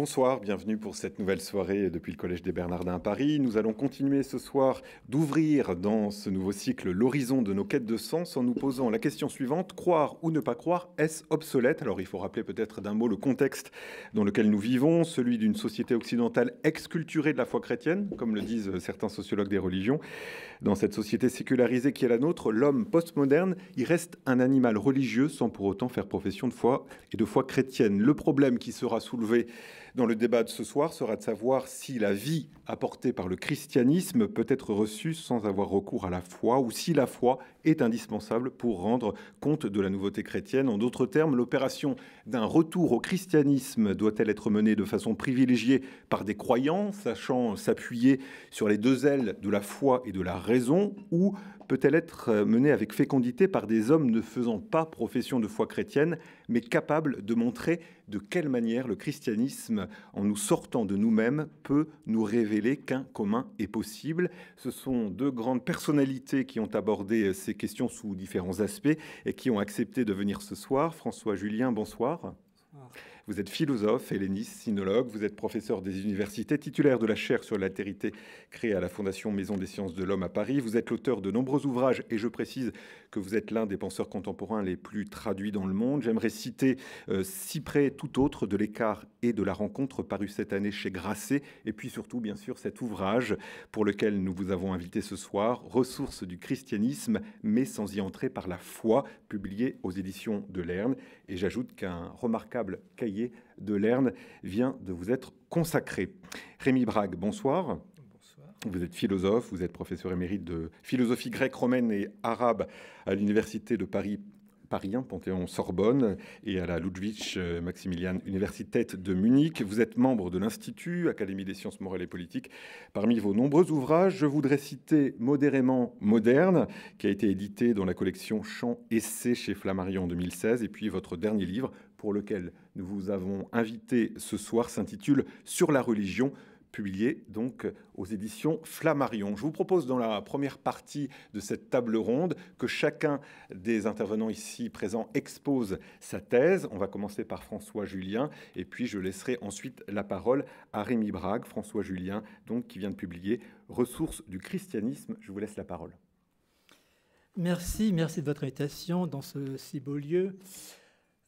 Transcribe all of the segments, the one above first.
Bonsoir, bienvenue pour cette nouvelle soirée depuis le Collège des Bernardins à Paris. Nous allons continuer ce soir d'ouvrir dans ce nouveau cycle l'horizon de nos quêtes de sens en nous posant la question suivante: croire ou ne pas croire, est-ce obsolète? Alors il faut rappeler peut-être d'un mot le contexte dans lequel nous vivons, celui d'une société occidentale exculturée de la foi chrétienne, comme le disent certains sociologues des religions. Dans cette société sécularisée qui est la nôtre, l'homme postmoderne, il reste un animal religieux sans pour autant faire profession de foi et de foi chrétienne. Le problème qui sera soulevé dans le débat de ce soir sera de savoir si la vie apportée par le christianisme peut être reçue sans avoir recours à la foi, ou si la foi est indispensable pour rendre compte de la nouveauté chrétienne. En d'autres termes, l'opération d'un retour au christianisme doit-elle être menée de façon privilégiée par des croyants, sachant s'appuyer sur les deux ailes de la foi et de la raison, ou peut-elle être menée avec fécondité par des hommes ne faisant pas profession de foi chrétienne, mais capables de montrer de quelle manière le christianisme, en nous sortant de nous-mêmes, peut nous révéler qu'un commun est possible? Ce sont deux grandes personnalités qui ont abordé ces questions sous différents aspects et qui ont accepté de venir ce soir. François Julien, bonsoir. Vous êtes philosophe, helléniste, sinologue, vous êtes professeur des universités, titulaire de la chaire sur l'altérité créée à la Fondation Maison des Sciences de l'Homme à Paris. Vous êtes l'auteur de nombreux ouvrages et je précise que vous êtes l'un des penseurs contemporains les plus traduits dans le monde. J'aimerais citer Si près tout autre de l'écart et de la rencontre paru cette année chez Grasset, et puis surtout bien sûr cet ouvrage pour lequel nous vous avons invité ce soir, Ressources du christianisme, mais sans y entrer par la foi, publié aux éditions de Lerne. Et j'ajoute qu'un remarquable cahier de Lerne vient de vous être consacré. Rémi Brague, bonsoir. Bonsoir. Vous êtes philosophe, vous êtes professeur émérite de philosophie grecque, romaine et arabe à l'université de Paris, Panthéon-Sorbonne, et à la Ludwig-Maximilian Universität de Munich. Vous êtes membre de l'Institut, Académie des sciences morales et politiques. Parmi vos nombreux ouvrages, je voudrais citer Modérément moderne, qui a été édité dans la collection Chants-Essais chez Flammarion en 2016, et puis votre dernier livre, pour lequel nous vous avons invité ce soir, s'intitule Sur la religion, publié donc aux éditions Flammarion. Je vous propose dans la première partie de cette table ronde que chacun des intervenants ici présents expose sa thèse. On va commencer par François Julien et puis je laisserai ensuite la parole à Rémi Brague. François Julien, donc, qui vient de publier Ressources du christianisme. Je vous laisse la parole. Merci de votre invitation dans ce si beau lieu.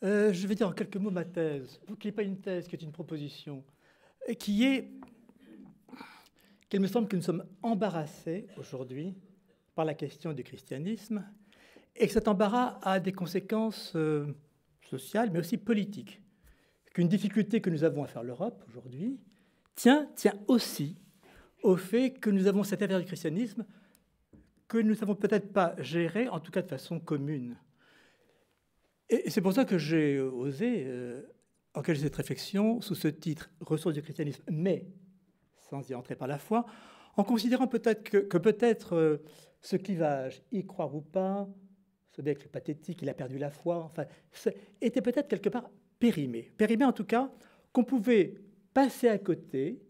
Je vais dire en quelques mots ma thèse, qui n'est pas une thèse, qui est une proposition, qui est qu'il me semble que nous sommes embarrassés aujourd'hui par la question du christianisme et que cet embarras a des conséquences sociales, mais aussi politiques. Qu'une difficulté que nous avons à faire l'Europe aujourd'hui tient aussi au fait que nous avons cette affaire du christianisme que nous ne savons peut-être pas gérer, en tout cas de façon commune. Et c'est pour ça que j'ai osé engager cette réflexion sous ce titre « Ressources du christianisme », mais sans y entrer par la foi, en considérant peut-être que peut-être ce clivage, y croire ou pas, ce bec pathétique, il a perdu la foi, enfin, était peut-être quelque part périmé. Périmé en tout cas, qu'on pouvait passer à côté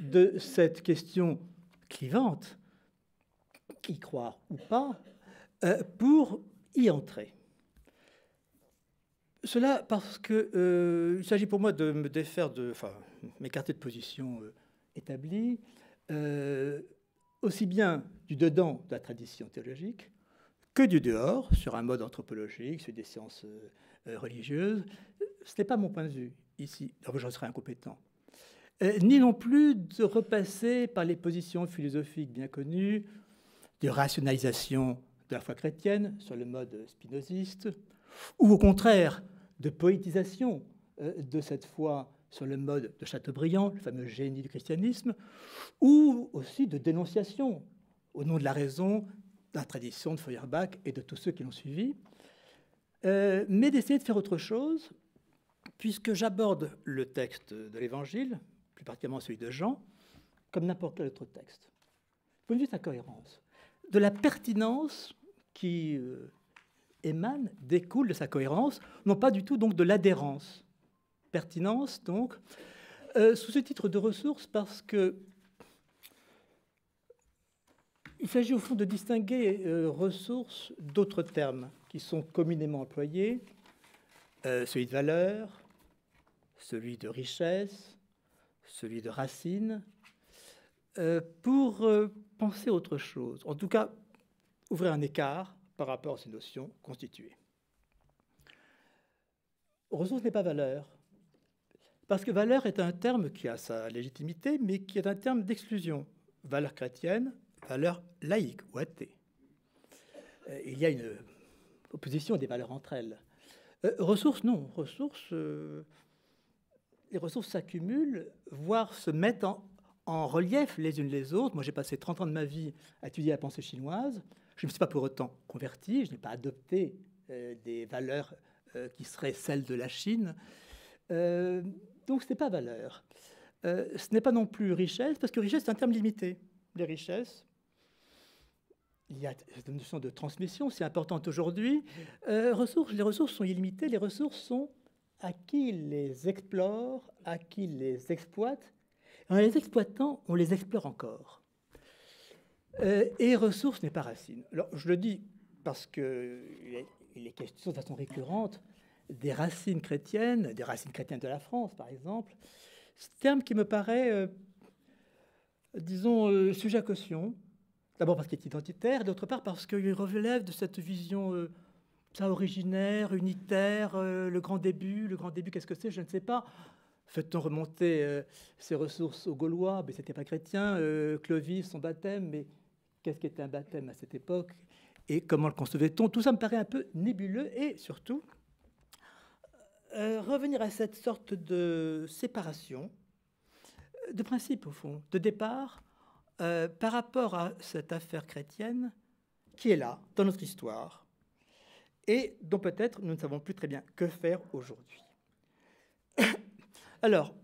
de cette question clivante, y croire ou pas, pour y entrer. Cela parce qu'il s'agit pour moi de me défaire m'écarter de position établie, aussi bien du dedans de la tradition théologique que du dehors, sur un mode anthropologique, sur des sciences religieuses. Ce n'est pas mon point de vue ici, j'en serais incompétent. Ni non plus de repasser par les positions philosophiques bien connues, de rationalisation de la foi chrétienne sur le mode spinoziste, ou au contraire de poétisation de cette foi sur le mode de Chateaubriand, le fameux génie du christianisme, ou aussi de dénonciation au nom de la raison, de la tradition de Feuerbach et de tous ceux qui l'ont suivi, mais d'essayer de faire autre chose, puisque j'aborde le texte de l'Évangile, plus particulièrement celui de Jean, comme n'importe quel autre texte. Du point de vue de sa cohérence, de la pertinence qui émane, découle de sa cohérence, non pas du tout donc de l'adhérence. Pertinence, donc, sous ce titre de ressources, parce que il s'agit au fond de distinguer ressources d'autres termes qui sont communément employés, celui de valeur, celui de richesse, celui de Racine, pour penser autre chose. En tout cas, ouvrir un écart par rapport à ces notions constituées. Ressource n'est pas valeur, parce que valeur est un terme qui a sa légitimité, mais qui est un terme d'exclusion. Valeur chrétienne, valeur laïque ou athée. Il y a une opposition des valeurs entre elles. Ressources, non. Les ressources s'accumulent, voire se mettent en relief les unes les autres. Moi, j'ai passé 30 ans de ma vie à étudier la pensée chinoise. Je ne me suis pas pour autant converti, je n'ai pas adopté des valeurs qui seraient celles de la Chine. Donc, ce n'est pas valeur. Ce n'est pas non plus richesse, parce que richesse, c'est un terme limité. Les richesses, il y a une notion de transmission, c'est importante aujourd'hui. Les ressources sont illimitées, les ressources sont à qui les explore, à qui les exploite. En les exploitant, on les explore encore. Et ressources n'est pas racine. Alors, je le dis parce qu'il est question de façon récurrente des racines chrétiennes de la France, par exemple. Ce terme qui me paraît, disons, sujet à caution. D'abord parce qu'il est identitaire, d'autre part parce qu'il relève de cette vision originaire, unitaire, le grand début, qu'est-ce que c'est? Je ne sais pas. Fait-on remonter ces ressources aux Gaulois? Mais ce n'était pas chrétien. Clovis, son baptême, mais qu'est-ce qu'était un baptême à cette époque? Et comment le concevait-on? Tout ça me paraît un peu nébuleux. Et surtout, revenir à cette sorte de séparation, de principe au fond, de départ, par rapport à cette affaire chrétienne qui est là, dans notre histoire, et dont peut-être nous ne savons plus très bien que faire aujourd'hui. Alors,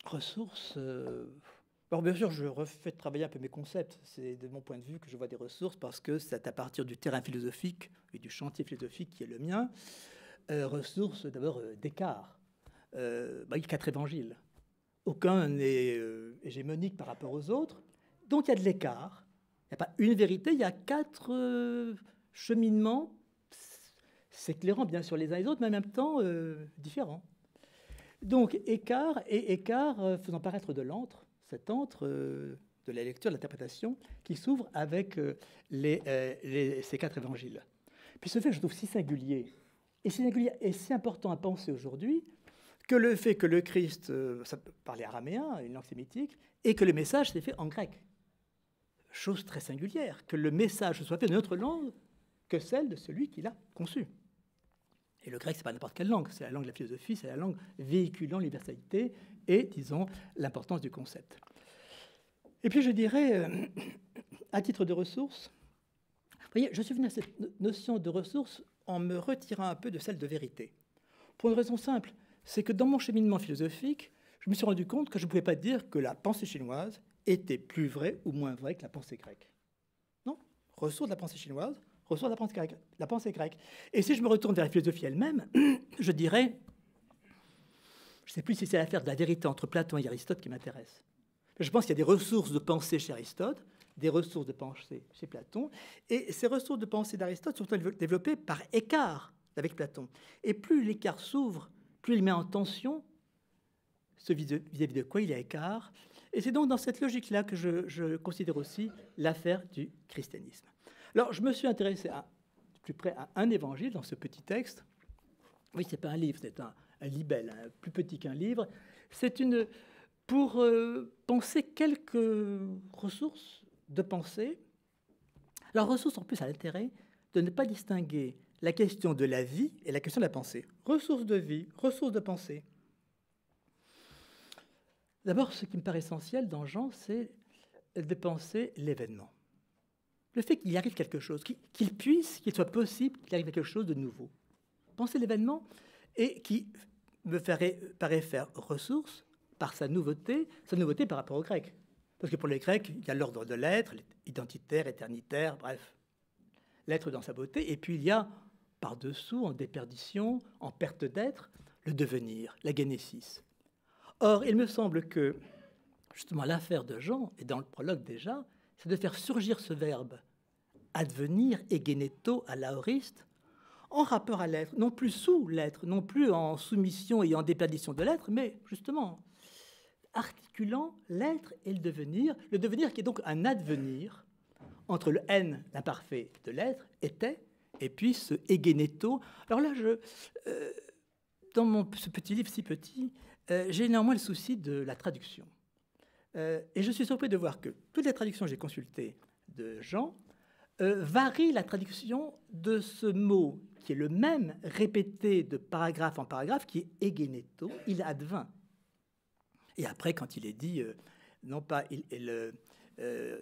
ressources... Alors bien sûr, je refais travailler un peu mes concepts. C'est de mon point de vue que je vois des ressources, parce que c'est à partir du terrain philosophique et du chantier philosophique qui est le mien. Ressources, d'abord, Descartes. Il y a 4 évangiles. Aucun n'est hégémonique par rapport aux autres. Donc il y a de l'écart. Il n'y a pas une vérité, il y a 4 cheminements s'éclairant bien sûr les uns les autres, mais en même temps différents. Donc écart faisant paraître de l'antre, cet antre de la lecture, de l'interprétation, qui s'ouvre avec ces 4 évangiles. Puis ce fait, je trouve si singulier, et si important à penser aujourd'hui, que le fait que le Christ parlait araméen, une langue sémitique, et que le message s'est fait en grec. Chose très singulière, que le message soit fait d'une autre langue que celle de celui qui l'a conçu. Et le grec, ce n'est pas n'importe quelle langue, c'est la langue de la philosophie, c'est la langue véhiculant l'universalité et, disons, l'importance du concept. Et puis je dirais, à titre de ressources, vous voyez, je suis venu à cette notion de ressources en me retirant un peu de celle de vérité. Pour une raison simple, c'est que dans mon cheminement philosophique, je me suis rendu compte que je ne pouvais pas dire que la pensée chinoise était plus vraie ou moins vraie que la pensée grecque. Non, ressource de la pensée chinoise, ressource de la pensée grecque. Et si je me retourne vers la philosophie elle-même, je dirais, je ne sais plus si c'est l'affaire de la vérité entre Platon et Aristote qui m'intéresse. Je pense qu'il y a des ressources de pensée chez Aristote, des ressources de pensée chez Platon, et ces ressources de pensée d'Aristote sont développées par écart avec Platon. Et plus l'écart s'ouvre, plus il met en tension ce vis-à-vis de quoi il y a écart. Et c'est donc dans cette logique-là que je considère aussi l'affaire du christianisme. Alors, je me suis intéressé de plus près à un évangile dans ce petit texte. Oui, ce n'est pas un livre, c'est un libelle, plus petit qu'un livre. C'est pour penser quelques ressources de pensée. La ressource, en plus, a l'intérêt de ne pas distinguer la question de la vie et la question de la pensée. Ressources de vie, ressources de pensée. D'abord, ce qui me paraît essentiel dans Jean, c'est de penser l'événement. Le fait qu'il y arrive quelque chose, qu'il soit possible qu'il arrive quelque chose de nouveau. Penser l'événement et qui me paraît faire ressource par sa nouveauté par rapport aux Grecs. Parce que pour les Grecs, il y a l'ordre de l'être, identitaire, éternitaire, bref. L'être dans sa beauté, et puis il y a, par-dessous, en déperdition, en perte d'être, le devenir, la génésis. Or, il me semble que, justement, l'affaire de Jean, et dans le prologue déjà, c'est de faire surgir ce verbe advenir, egeneto, à l'aoriste, en rapport à l'être, non plus sous l'être, non plus en soumission et en déperdition de l'être, mais justement articulant l'être et le devenir qui est donc un advenir entre le n, l'imparfait de l'être, était, et puis ce egeneto. Alors là, dans ce petit livre si petit, j'ai néanmoins le souci de la traduction. Et je suis surpris de voir que toutes les traductions que j'ai consultées de Jean varient la traduction de ce mot qui est le même répété de paragraphe en paragraphe, qui est egeneto, il advint. Et après, quand il est dit, non pas il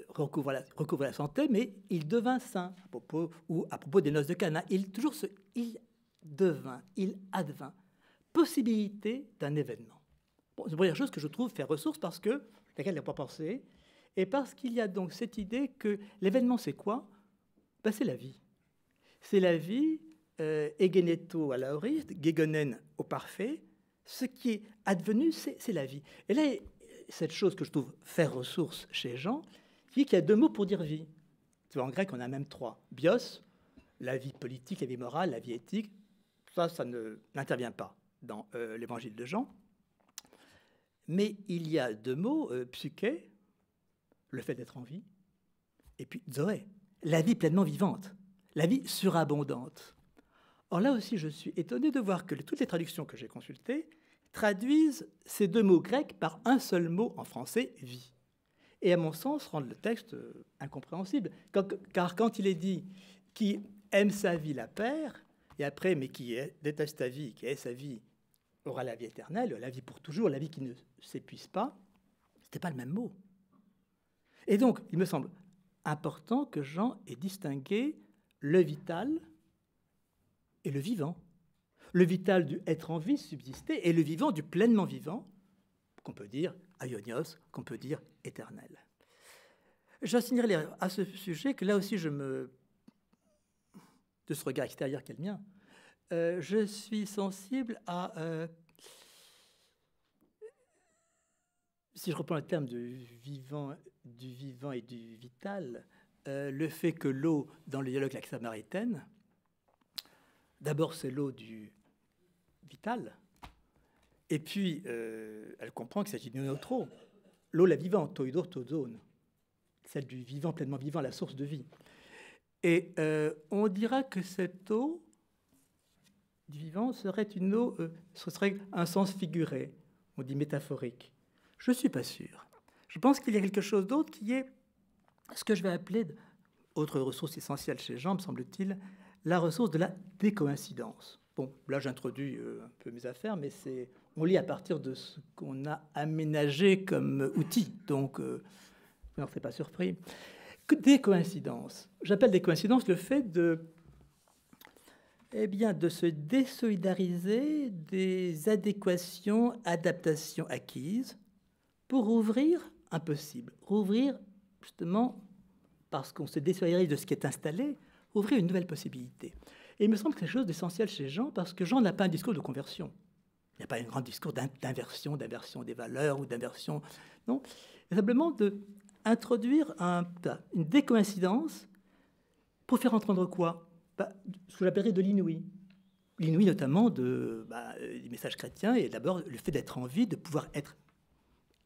recouvre la santé, mais il devint saint, à propos des noces de Cana. Il devint, il advint, possibilité d'un événement. Bon, c'est la première chose que je trouve faire ressource parce que, laquelle je n'ai pas pensé, et parce qu'il y a donc cette idée que l'événement, c'est quoi? Ben, c'est la vie. C'est la vie, egeneto à l'aoriste, gegonen au parfait. Ce qui est advenu, c'est la vie. Et là, cette chose que je trouve faire ressource chez Jean, qui est qu'il y a deux mots pour dire vie. Tu vois, en grec, on a même trois. Bios, la vie politique, la vie morale, la vie éthique. Ça n'intervient pas dans l'évangile de Jean. Mais il y a deux mots, psyché, le fait d'être en vie, et puis zoé, la vie pleinement vivante, la vie surabondante. Or là aussi, je suis étonné de voir que toutes les traductions que j'ai consultées traduisent ces deux mots grecs par un seul mot en français, vie. Et à mon sens, rendent le texte incompréhensible. Car quand il est dit « qui aime sa vie la perd », et après « mais qui déteste sa vie, qui est sa vie, aura la vie éternelle, la vie pour toujours, la vie qui ne s'épuise pas », ce n'était pas le même mot. Et donc, il me semble important que Jean ait distingué le vital et le vivant. Le vital du être en vie, subsister, et le vivant du pleinement vivant, qu'on peut dire aionios, qu'on peut dire éternel. Je signalerai à ce sujet que là aussi de ce regard extérieur qu'est le mien, je suis sensible à, si je reprends le terme du vivant et du vital, le fait que l'eau, dans le dialogue avec la Samaritaine, d'abord c'est l'eau du vital, et puis elle comprend qu'il s'agit d'une eau, l'eau la vivante, toidor tozone, celle du vivant, pleinement vivant, la source de vie. Et on dira que cette eau du vivant serait une eau, ce serait un sens figuré, on dit métaphorique. Je ne suis pas sûr. Je pense qu'il y a quelque chose d'autre qui est ce que je vais appeler, autre ressource essentielle chez Jean, me semble-t-il, la ressource de la décoïncidence. Bon, là j'introduis un peu mes affaires, mais on lit à partir de ce qu'on a aménagé comme outil, donc vous n'en serez pas surpris. Des coïncidences. J'appelle des coïncidences le fait de se désolidariser des adéquations, adaptations acquises pour rouvrir un possible. Rouvrir, justement, parce qu'on se désolidarise de ce qui est installé, ouvrir une nouvelle possibilité. Et il me semble que c'est quelque chose d'essentiel chez Jean, parce que Jean n'a pas un discours de conversion. Il n'y a pas un grand discours d'inversion des valeurs ou d'inversion. Non, c'est simplement d'introduire une décoïncidence pour faire entendre quoi? Ce que j'appellerais de l'inouï. L'inouï notamment des messages chrétiens, et d'abord le fait d'être en vie, de pouvoir être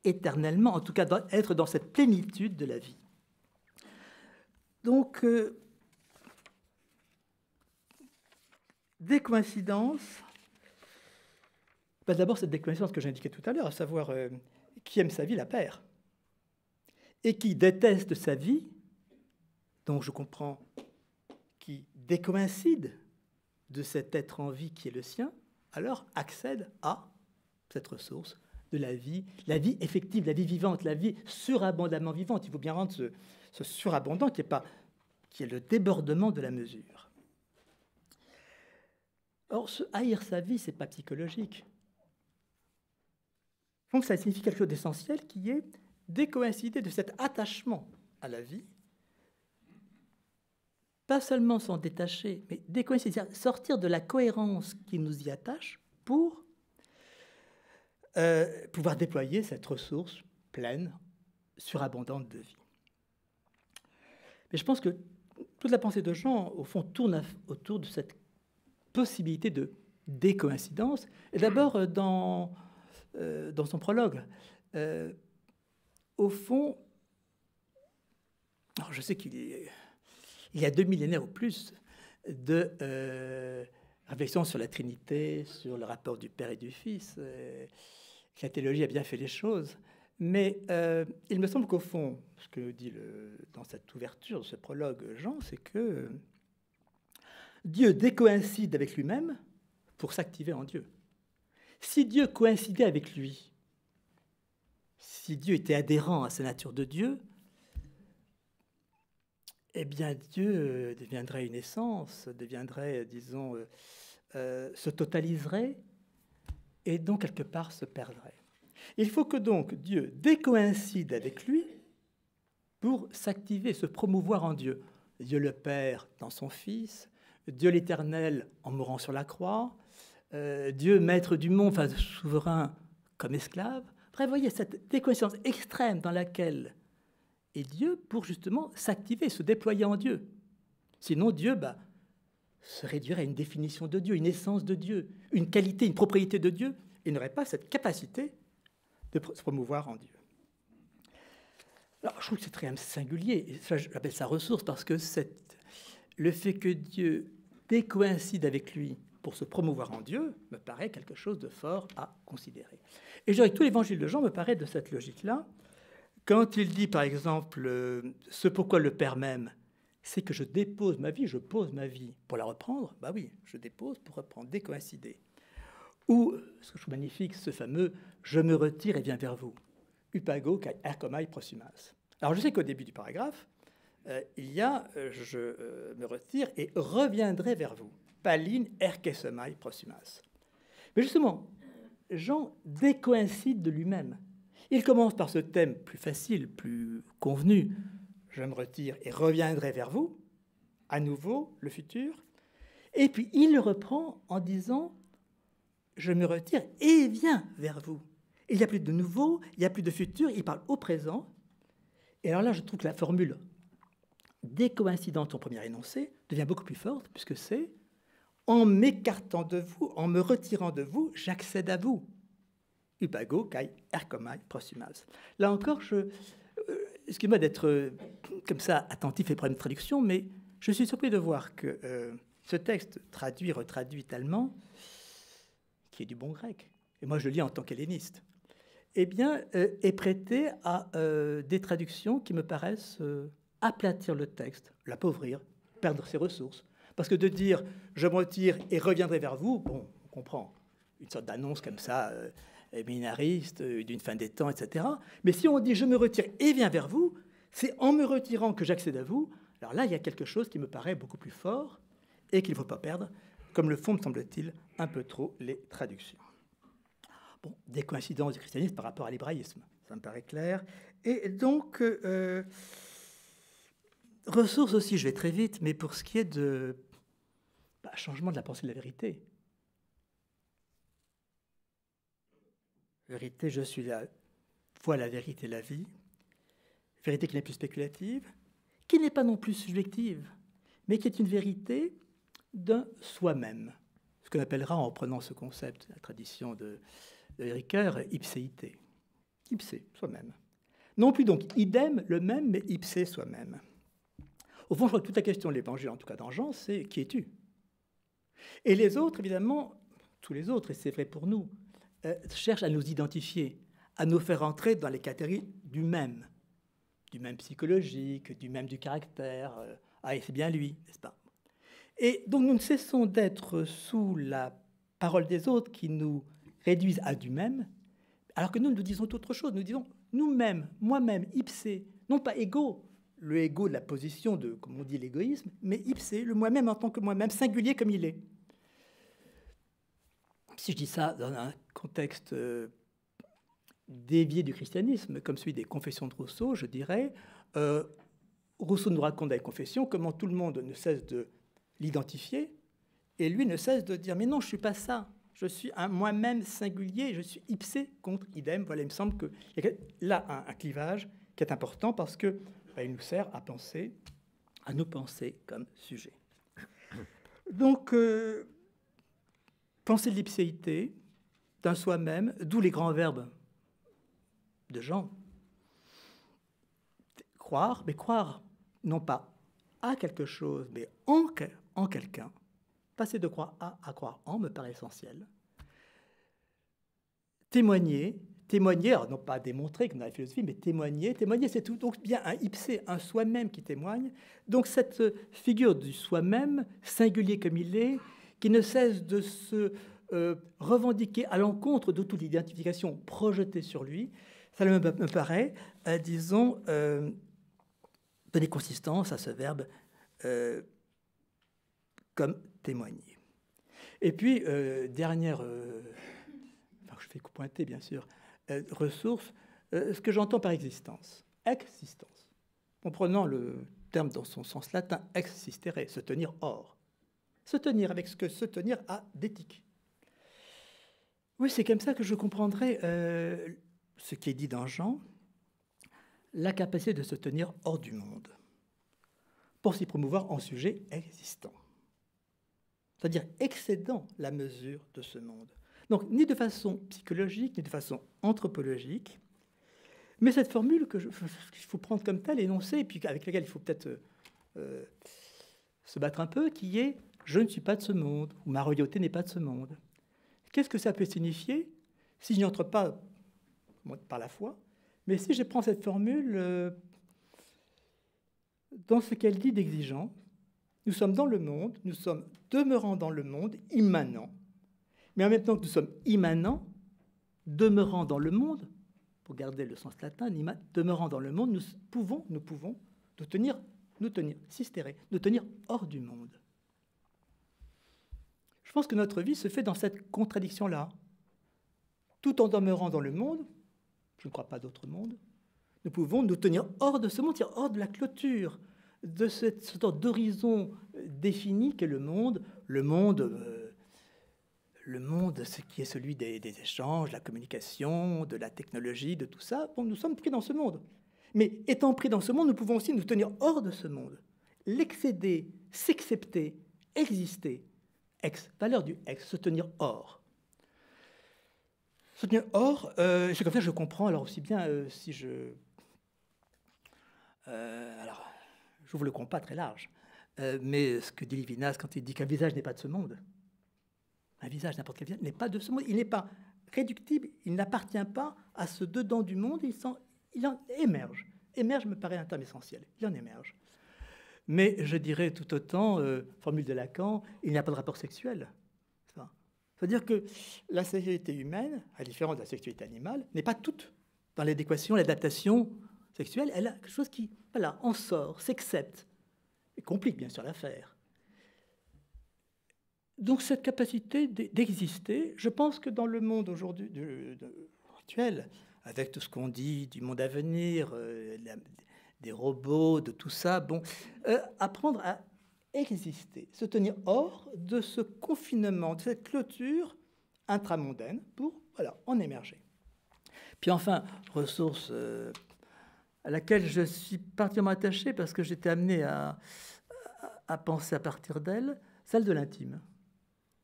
éternellement, en tout cas être dans cette plénitude de la vie. Donc, décoïncidence, d'abord cette décoïncidence que j'indiquais tout à l'heure, à savoir qui aime sa vie la perd, et qui déteste sa vie, donc je comprends, qui décoïncide de cet être en vie qui est le sien, alors accède à cette ressource de la vie effective, la vie vivante, la vie surabondamment vivante. Il faut bien rendre ce surabondant qui est le débordement de la mesure. Or, ce haïr sa vie, ce n'est pas psychologique. Donc ça signifie quelque chose d'essentiel qui est décoïncider de cet attachement à la vie, pas seulement s'en détacher, mais décoïncider, sortir de la cohérence qui nous y attache pour pouvoir déployer cette ressource pleine, surabondante de vie. Mais je pense que toute la pensée de Jean, au fond, tourne autour de cette possibilité de décoïncidence. Et d'abord, dans son prologue, au fond, alors je sais il y a 2 millénaires ou plus de réflexions sur la Trinité, sur le rapport du Père et du Fils. La théologie a bien fait les choses. Mais il me semble qu'au fond, ce que dit dans cette ouverture, de ce prologue Jean, c'est que Dieu décoïncide avec lui-même pour s'activer en Dieu. Si Dieu coïncidait avec lui, si Dieu était adhérent à sa nature de Dieu, eh bien Dieu deviendrait une essence, deviendrait, disons, se totaliserait et donc quelque part se perdrait. Il faut que donc Dieu décoïncide avec lui pour s'activer, se promouvoir en Dieu. Dieu le Père dans son Fils, Dieu l'Éternel en mourant sur la croix, Dieu maître du monde, enfin souverain comme esclave. Bref, vous voyez cette décoïncidence extrême dans laquelle est Dieu pour justement s'activer, se déployer en Dieu. Sinon, Dieu se réduirait à une définition de Dieu, une essence de Dieu, une qualité, une propriété de Dieu, et n'aurait pas cette capacité de se promouvoir en Dieu. Alors, je trouve que c'est très singulier, et ça, j'appelle ça ressource, parce que le fait que Dieu décoïncide avec lui pour se promouvoir en Dieu me paraît quelque chose de fort à considérer. Et je dirais que tout l'évangile de Jean me paraît de cette logique-là. Quand il dit, par exemple, ce pourquoi le Père m'aime, c'est que je dépose ma vie, je pose ma vie pour la reprendre. Bah oui, je dépose pour reprendre, décoïncider. Ou, ce que je trouve magnifique, ce fameux « je me retire et viens vers vous ». Upago kai erkomai proximas. Alors je sais qu'au début du paragraphe, il y a « je me retire et reviendrai vers vous ». Palin erkesemai proximas. Mais justement, Jean décoïncide de lui-même. Il commence par ce thème plus facile, plus convenu. Je me retire et reviendrai vers vous, à nouveau, le futur. Et puis il le reprend en disant je me retire et viens vers vous. Il n'y a plus de nouveau, il n'y a plus de futur, il parle au présent. Et alors là, je trouve que la formule décoïncidente, son premier énoncé, devient beaucoup plus forte, puisque c'est en m'écartant de vous, en me retirant de vous, j'accède à vous. Upago kai erkomai proximas. Là encore, excusez-moi d'être comme ça attentif et problème de traduction, mais je suis surpris de voir que ce texte traduit, retraduit allemand, qui est du bon grec, et moi je le lis en tant qu'helléniste, eh bien, est prêté à des traductions qui me paraissent aplatir le texte, l'appauvrir, perdre ses ressources. Parce que de dire « je me retire et reviendrai vers vous », bon, on comprend, une sorte d'annonce comme ça, millénariste, d'une fin des temps, etc. Mais si on dit « je me retire et viens vers vous », c'est en me retirant que j'accède à vous. Alors là, il y a quelque chose qui me paraît beaucoup plus fort et qu'il ne faut pas perdre, comme le font, me semble-t-il, un peu trop les traductions. Bon, des coïncidences du christianisme par rapport à l'hébraïsme, ça me paraît clair. Et donc, ressources aussi, je vais très vite, mais pour ce qui est de changement de la pensée de la vérité. Vérité, je suis la foi, la vérité, la vie. Vérité qui n'est plus spéculative, qui n'est pas non plus subjective, mais qui est une vérité d'un soi-même. Ce qu'on appellera, en reprenant ce concept, la tradition de Ricoeur, ipséité. Ipsé, soi-même. Non plus donc idem, le même, mais ipsé, soi-même. Au fond, je crois que toute la question de l'Évangile, en tout cas dans Jean, c'est qui es-tu? Et les autres, évidemment, tous les autres, et c'est vrai pour nous, cherchent à nous identifier, à nous faire entrer dans les catégories du même psychologique, du même du caractère. Ah, et c'est bien lui, n'est-ce pas? Et donc nous ne cessons d'être sous la parole des autres qui nous réduisent à du même, alors que nous disons autre chose. Nous disons nous-mêmes, moi-même, ipsé, non pas ego, le ego de la position de, comme on dit, l'égoïsme, mais ipsé, le moi-même en tant que moi-même, singulier comme il est. Si je dis ça dans un contexte dévié du christianisme, comme celui des confessions de Rousseau, je dirais, Rousseau nous raconte dans les confessions comment tout le monde ne cesse de l'identifier, et lui ne cesse de dire « mais non, je ne suis pas ça, je suis un moi-même singulier, je suis ipsé contre idem ». Voilà, il me semble qu'il y a là un clivage qui est important parce que il nous sert à penser, à nous penser comme sujet. Donc, pensée de l'ipséité, d'un soi-même, d'où les grands verbes de Jean. Croire, mais croire non pas à quelque chose, mais en quelqu'un. Passer de croire à croire en me paraît essentiel. Témoigner, alors non pas démontrer comme dans la philosophie, mais témoigner c'est tout donc bien un ipsé, un soi-même qui témoigne. Donc cette figure du soi-même, singulier comme il est, qui ne cesse de se revendiquer à l'encontre de toute identification projetée sur lui, ça me paraît, disons, donner consistance à ce verbe comme témoigner. Et puis, dernière, je fais pointer bien sûr, ressource, ce que j'entends par existence. Existence. En prenant le terme dans son sens latin, existere, se tenir hors. Se tenir avec ce que se tenir a d'éthique. Oui, c'est comme ça que je comprendrais ce qui est dit dans Jean, la capacité de se tenir hors du monde, pour s'y promouvoir en sujet existant, c'est-à-dire excédant la mesure de ce monde. Donc, ni de façon psychologique, ni de façon anthropologique, mais cette formule qu'il faut prendre comme telle, énoncée, et puis avec laquelle il faut peut-être se battre un peu, qui est « je ne suis pas de ce monde » ou « ma royauté n'est pas de ce monde ». Qu'est-ce que ça peut signifier si je n'y entre pas par la foi, mais si je prends cette formule dans ce qu'elle dit d'exigeant, nous sommes dans le monde, nous sommes demeurant dans le monde, immanents, mais en même temps que nous sommes immanents, demeurant dans le monde, pour garder le sens latin, demeurant dans le monde, nous pouvons nous tenir, sistérer, nous tenir hors du monde. Je pense que notre vie se fait dans cette contradiction-là. Tout en demeurant dans le monde, je ne crois pas d'autre monde, nous pouvons nous tenir hors de ce monde, c'est-à-dire hors de la clôture, de cette sorte d'horizon défini qu'est le monde, ce qui est celui des échanges, de la communication, de la technologie, de tout ça. Bon, nous sommes pris dans ce monde. Mais étant pris dans ce monde, nous pouvons aussi nous tenir hors de ce monde, l'excéder, s'excepter, exister. Valeur du ex, se tenir hors. Se tenir hors, c'est comme ça que je comprends, alors aussi bien si je... alors, j'ouvre le compas très large, mais ce que dit Lévinas quand il dit qu'un visage n'est pas de ce monde, un visage, n'importe quel visage, n'est pas de ce monde, il n'est pas réductible, il n'appartient pas à ce dedans du monde, il en émerge. Émerge me paraît un terme essentiel, il en émerge. Mais je dirais tout autant, formule de Lacan, il n'y a pas de rapport sexuel. C'est-à-dire que la sexualité humaine, à différence de la sexualité animale, n'est pas toute dans l'adéquation, l'adaptation sexuelle. Elle a quelque chose qui, voilà, en sort, s'accepte, et complique bien sûr l'affaire. Donc cette capacité d'exister, je pense que dans le monde aujourd'hui actuel, avec tout ce qu'on dit du monde à venir, des robots, de tout ça, apprendre à exister, se tenir hors de ce confinement, de cette clôture intramondaine pour en émerger. Puis enfin, ressource à laquelle je suis particulièrement attaché parce que j'étais amené à penser à partir d'elle, celle de l'intime.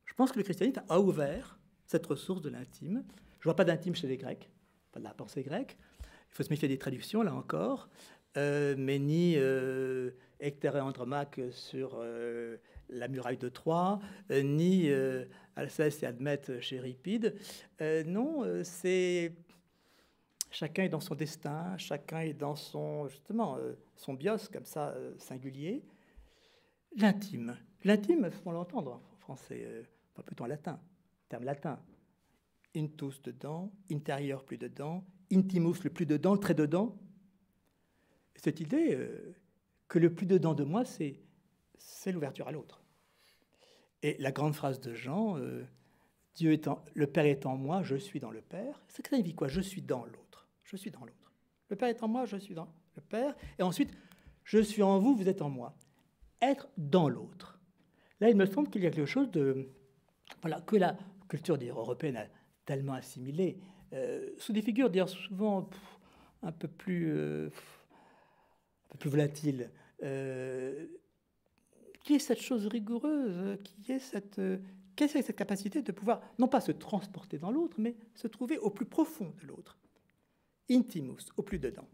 Je pense que le christianisme a ouvert cette ressource de l'intime. Je ne vois pas d'intime chez les Grecs, pas de la pensée grecque. Il faut se méfier des traductions, là encore. Mais ni Hector et Andromaque sur la muraille de Troie, ni Alceste et Admète chez Euripide. Non, c'est... Chacun est dans son destin, chacun est dans son, justement, son bios, comme ça, singulier. L'intime. L'intime, il faut l'entendre en français, enfin plutôt en latin, terme latin. Intus dedans, intérieur plus dedans, intimus le plus dedans, le très dedans. Cette idée que le plus dedans de moi, c'est l'ouverture à l'autre. Et la grande phrase de Jean, Dieu étant, le Père est en moi, je suis dans le Père, ça signifie quoi? Je suis dans l'autre. Je suis dans l'autre. Le Père est en moi, je suis dans le Père. Et ensuite, je suis en vous, vous êtes en moi. Être dans l'autre. Là, il me semble qu'il y a quelque chose de... Voilà, que la culture européenne a tellement assimilé, sous des figures d'ailleurs souvent un peu plus volatiles, qui est cette chose rigoureuse, qui est cette qu'est-ce que cette capacité de pouvoir, non pas se transporter dans l'autre, mais se trouver au plus profond de l'autre. Intimus, au plus dedans.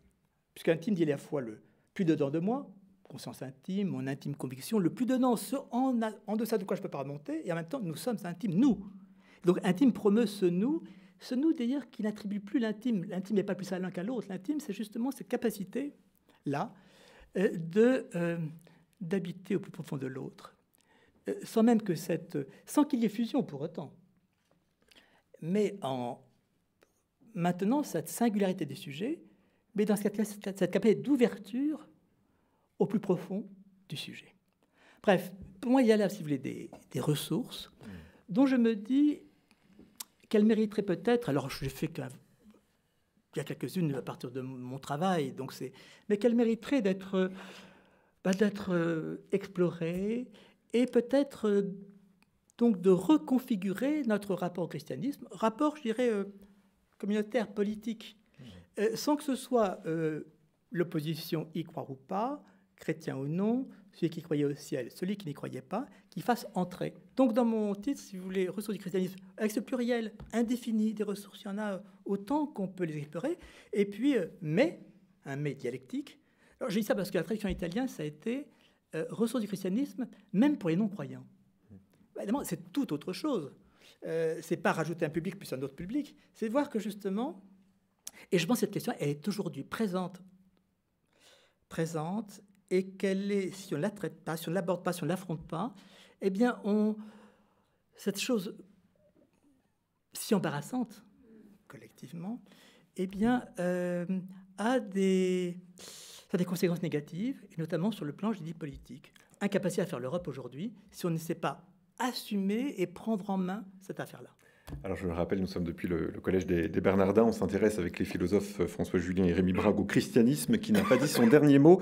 Puisqu'intime dit à la fois le plus dedans de moi, conscience intime, mon intime conviction, le plus dedans, en deçà de quoi je ne peux pas remonter, et en même temps, nous sommes intimes, nous. Donc intime promeut ce nous d'ailleurs qui n'attribue plus l'intime. L'intime n'est pas plus à l'un qu'à l'autre. L'intime, c'est justement cette capacité-là d'habiter au plus profond de l'autre, sans qu'il y ait fusion pour autant, mais en maintenant cette singularité des sujets, mais dans cette capacité d'ouverture au plus profond du sujet. Bref, pour moi, il y a là, si vous voulez, des ressources dont je me dis qu'elles mériteraient peut-être, alors je n'ai fait qu'il y a quelques-unes à partir de mon travail, mais qu'elles mériteraient d'être explorées et peut-être donc de reconfigurer notre rapport au christianisme, rapport, je dirais, communautaire, politique, sans que ce soit l'opposition y croire ou pas, chrétien ou non, celui qui croyait au ciel, celui qui n'y croyait pas, qui fasse entrer. Donc dans mon titre, si vous voulez, ressources du christianisme, avec ce pluriel indéfini, des ressources, il y en a autant qu'on peut les explorer, et puis, un mais dialectique. Alors j'ai dit ça parce que la tradition italienne, ça a été ressources du christianisme, même pour les non-croyants. Évidemment, c'est tout autre chose. C'est pas rajouter un public plus un autre public, c'est voir que justement, et je pense que cette question, elle est aujourd'hui présente, et qu'elle est, si on ne la traite pas, si on ne l'aborde pas, si on ne l'affronte pas, eh bien, cette chose si embarrassante, collectivement, eh bien, a des conséquences négatives, et notamment sur le plan, je dis, politique. Incapacité à faire l'Europe aujourd'hui, si on ne sait pas assumer et prendre en main cette affaire-là. Alors je le rappelle, nous sommes depuis le Collège des Bernardins. On s'intéresse avec les philosophes François Julien et Rémi Brague au christianisme qui n'a pas dit son dernier mot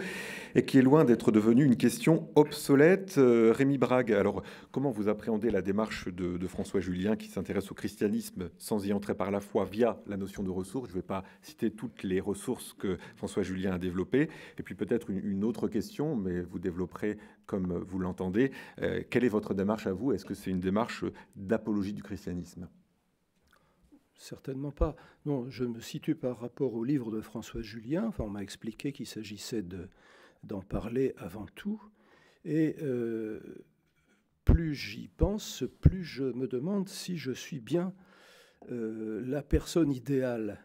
et qui est loin d'être devenu une question obsolète. Rémi Brague, alors comment vous appréhendez la démarche de François Julien qui s'intéresse au christianisme sans y entrer par la foi via la notion de ressources? Je ne vais pas citer toutes les ressources que François Julien a développées. Et puis peut-être une autre question, mais vous développerez comme vous l'entendez. Quelle est votre démarche à vous? Est-ce que c'est une démarche d'apologie du christianisme? Certainement pas. Non, je me situe par rapport au livre de François Julien. Enfin, on m'a expliqué qu'il s'agissait d'en parler avant tout. Et plus j'y pense, plus je me demande si je suis bien la personne idéale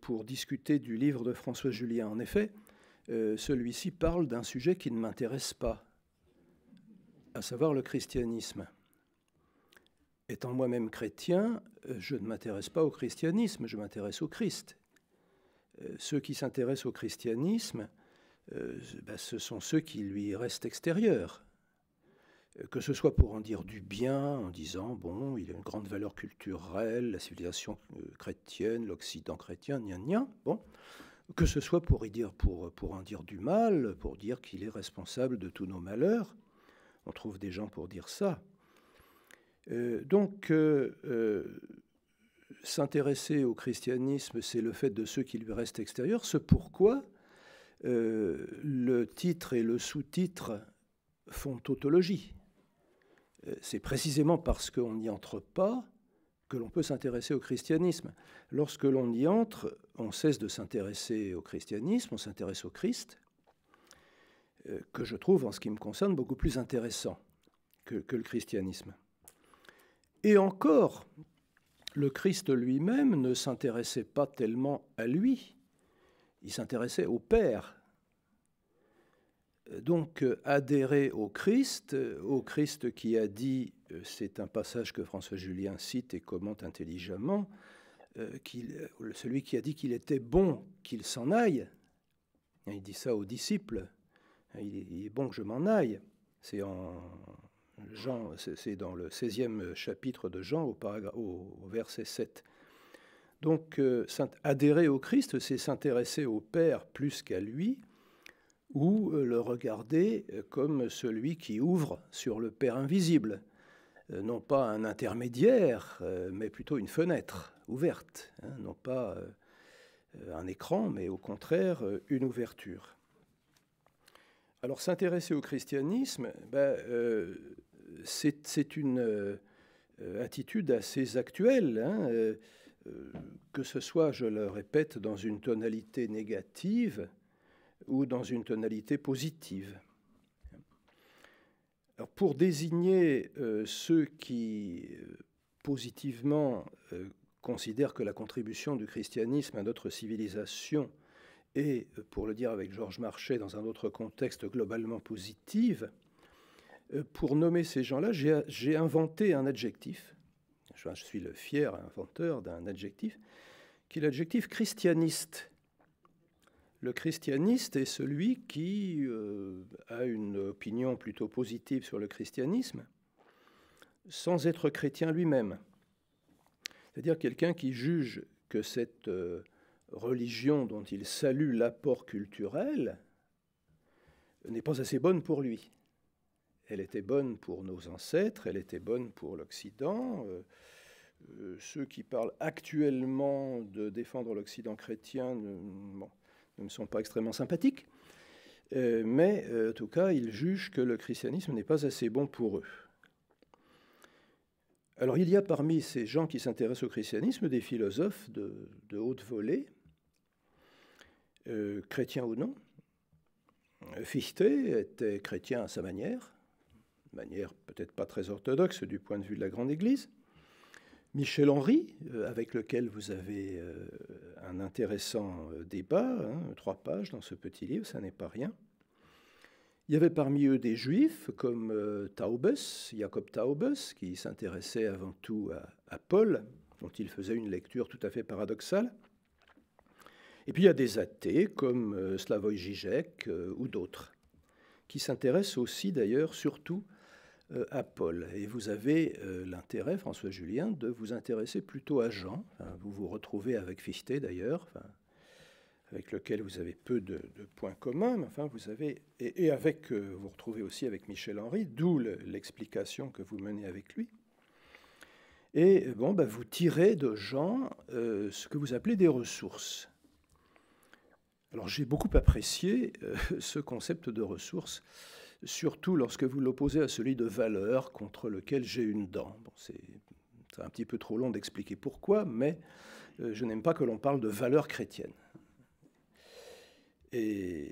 pour discuter du livre de François Julien. En effet, celui-ci parle d'un sujet qui ne m'intéresse pas, à savoir le christianisme. Étant moi-même chrétien, je ne m'intéresse pas au christianisme, je m'intéresse au Christ. Ceux qui s'intéressent au christianisme, ce sont ceux qui lui restent extérieurs. Que ce soit pour en dire du bien, en disant, bon, il a une grande valeur culturelle, la civilisation chrétienne, l'Occident chrétien, gna, bon. Que ce soit pour en dire du mal, pour dire qu'il est responsable de tous nos malheurs. On trouve des gens pour dire ça. Donc, s'intéresser au christianisme, c'est le fait de ceux qui lui restent extérieurs, ce pourquoi le titre et le sous-titre font tautologie. C'est précisément parce qu'on n'y entre pas que l'on peut s'intéresser au christianisme. Lorsque l'on y entre, on cesse de s'intéresser au christianisme, on s'intéresse au Christ, que je trouve, en ce qui me concerne, beaucoup plus intéressant que le christianisme. Et encore, le Christ lui-même ne s'intéressait pas tellement à lui, il s'intéressait au Père. Donc, adhérer au Christ qui a dit, c'est un passage que François Julien cite et commente intelligemment, celui qui a dit qu'il était bon qu'il s'en aille, il dit ça aux disciples, il est bon que je m'en aille, c'est dans le 16e chapitre de Jean, au verset 7. Donc, adhérer au Christ, c'est s'intéresser au Père plus qu'à lui, ou le regarder comme celui qui ouvre sur le Père invisible. Non pas un intermédiaire, mais plutôt une fenêtre ouverte. Non pas un écran, mais au contraire une ouverture. Alors s'intéresser au christianisme, c'est une attitude assez actuelle, hein, que ce soit, je le répète, dans une tonalité négative ou dans une tonalité positive. Alors, pour désigner ceux qui, positivement, considèrent que la contribution du christianisme à notre civilisation est, pour le dire avec Georges Marchais, dans un autre contexte, globalement positive, pour nommer ces gens-là, j'ai inventé un adjectif. Je suis le fier inventeur d'un adjectif, qui est l'adjectif christianiste. Le christianiste est celui qui a une opinion plutôt positive sur le christianisme, sans être chrétien lui-même. C'est-à-dire quelqu'un qui juge que cette religion dont il salue l'apport culturel n'est pas assez bonne pour lui. Elle était bonne pour nos ancêtres, elle était bonne pour l'Occident. Ceux qui parlent actuellement de défendre l'Occident chrétien ne me sont pas extrêmement sympathiques, mais en tout cas, ils jugent que le christianisme n'est pas assez bon pour eux. Alors, il y a parmi ces gens qui s'intéressent au christianisme des philosophes de haute volée, chrétiens ou non. Fichte était chrétien à sa manière peut-être pas très orthodoxe du point de vue de la Grande Église. Michel Henry, avec lequel vous avez un intéressant débat, 3 pages dans ce petit livre, ça n'est pas rien. Il y avait parmi eux des juifs comme Taubes, Jacob Taubes, qui s'intéressait avant tout à Paul, dont il faisait une lecture tout à fait paradoxale. Et puis il y a des athées comme Slavoj Žižek ou d'autres, qui s'intéressent aussi d'ailleurs surtout à Paul. Et vous avez l'intérêt, François Julien, de vous intéresser plutôt à Jean. Enfin, vous vous retrouvez avec Fichte d'ailleurs, avec lequel vous avez peu de points communs, mais enfin vous avez et avec vous retrouvez aussi avec Michel Henry, d'où l'explication que vous menez avec lui. Et bon, vous tirez de Jean ce que vous appelez des ressources. Alors j'ai beaucoup apprécié ce concept de ressources, surtout lorsque vous l'opposez à celui de valeur contre lequel j'ai une dent. Bon, c'est un petit peu trop long d'expliquer pourquoi, mais je n'aime pas que l'on parle de valeur chrétienne. Et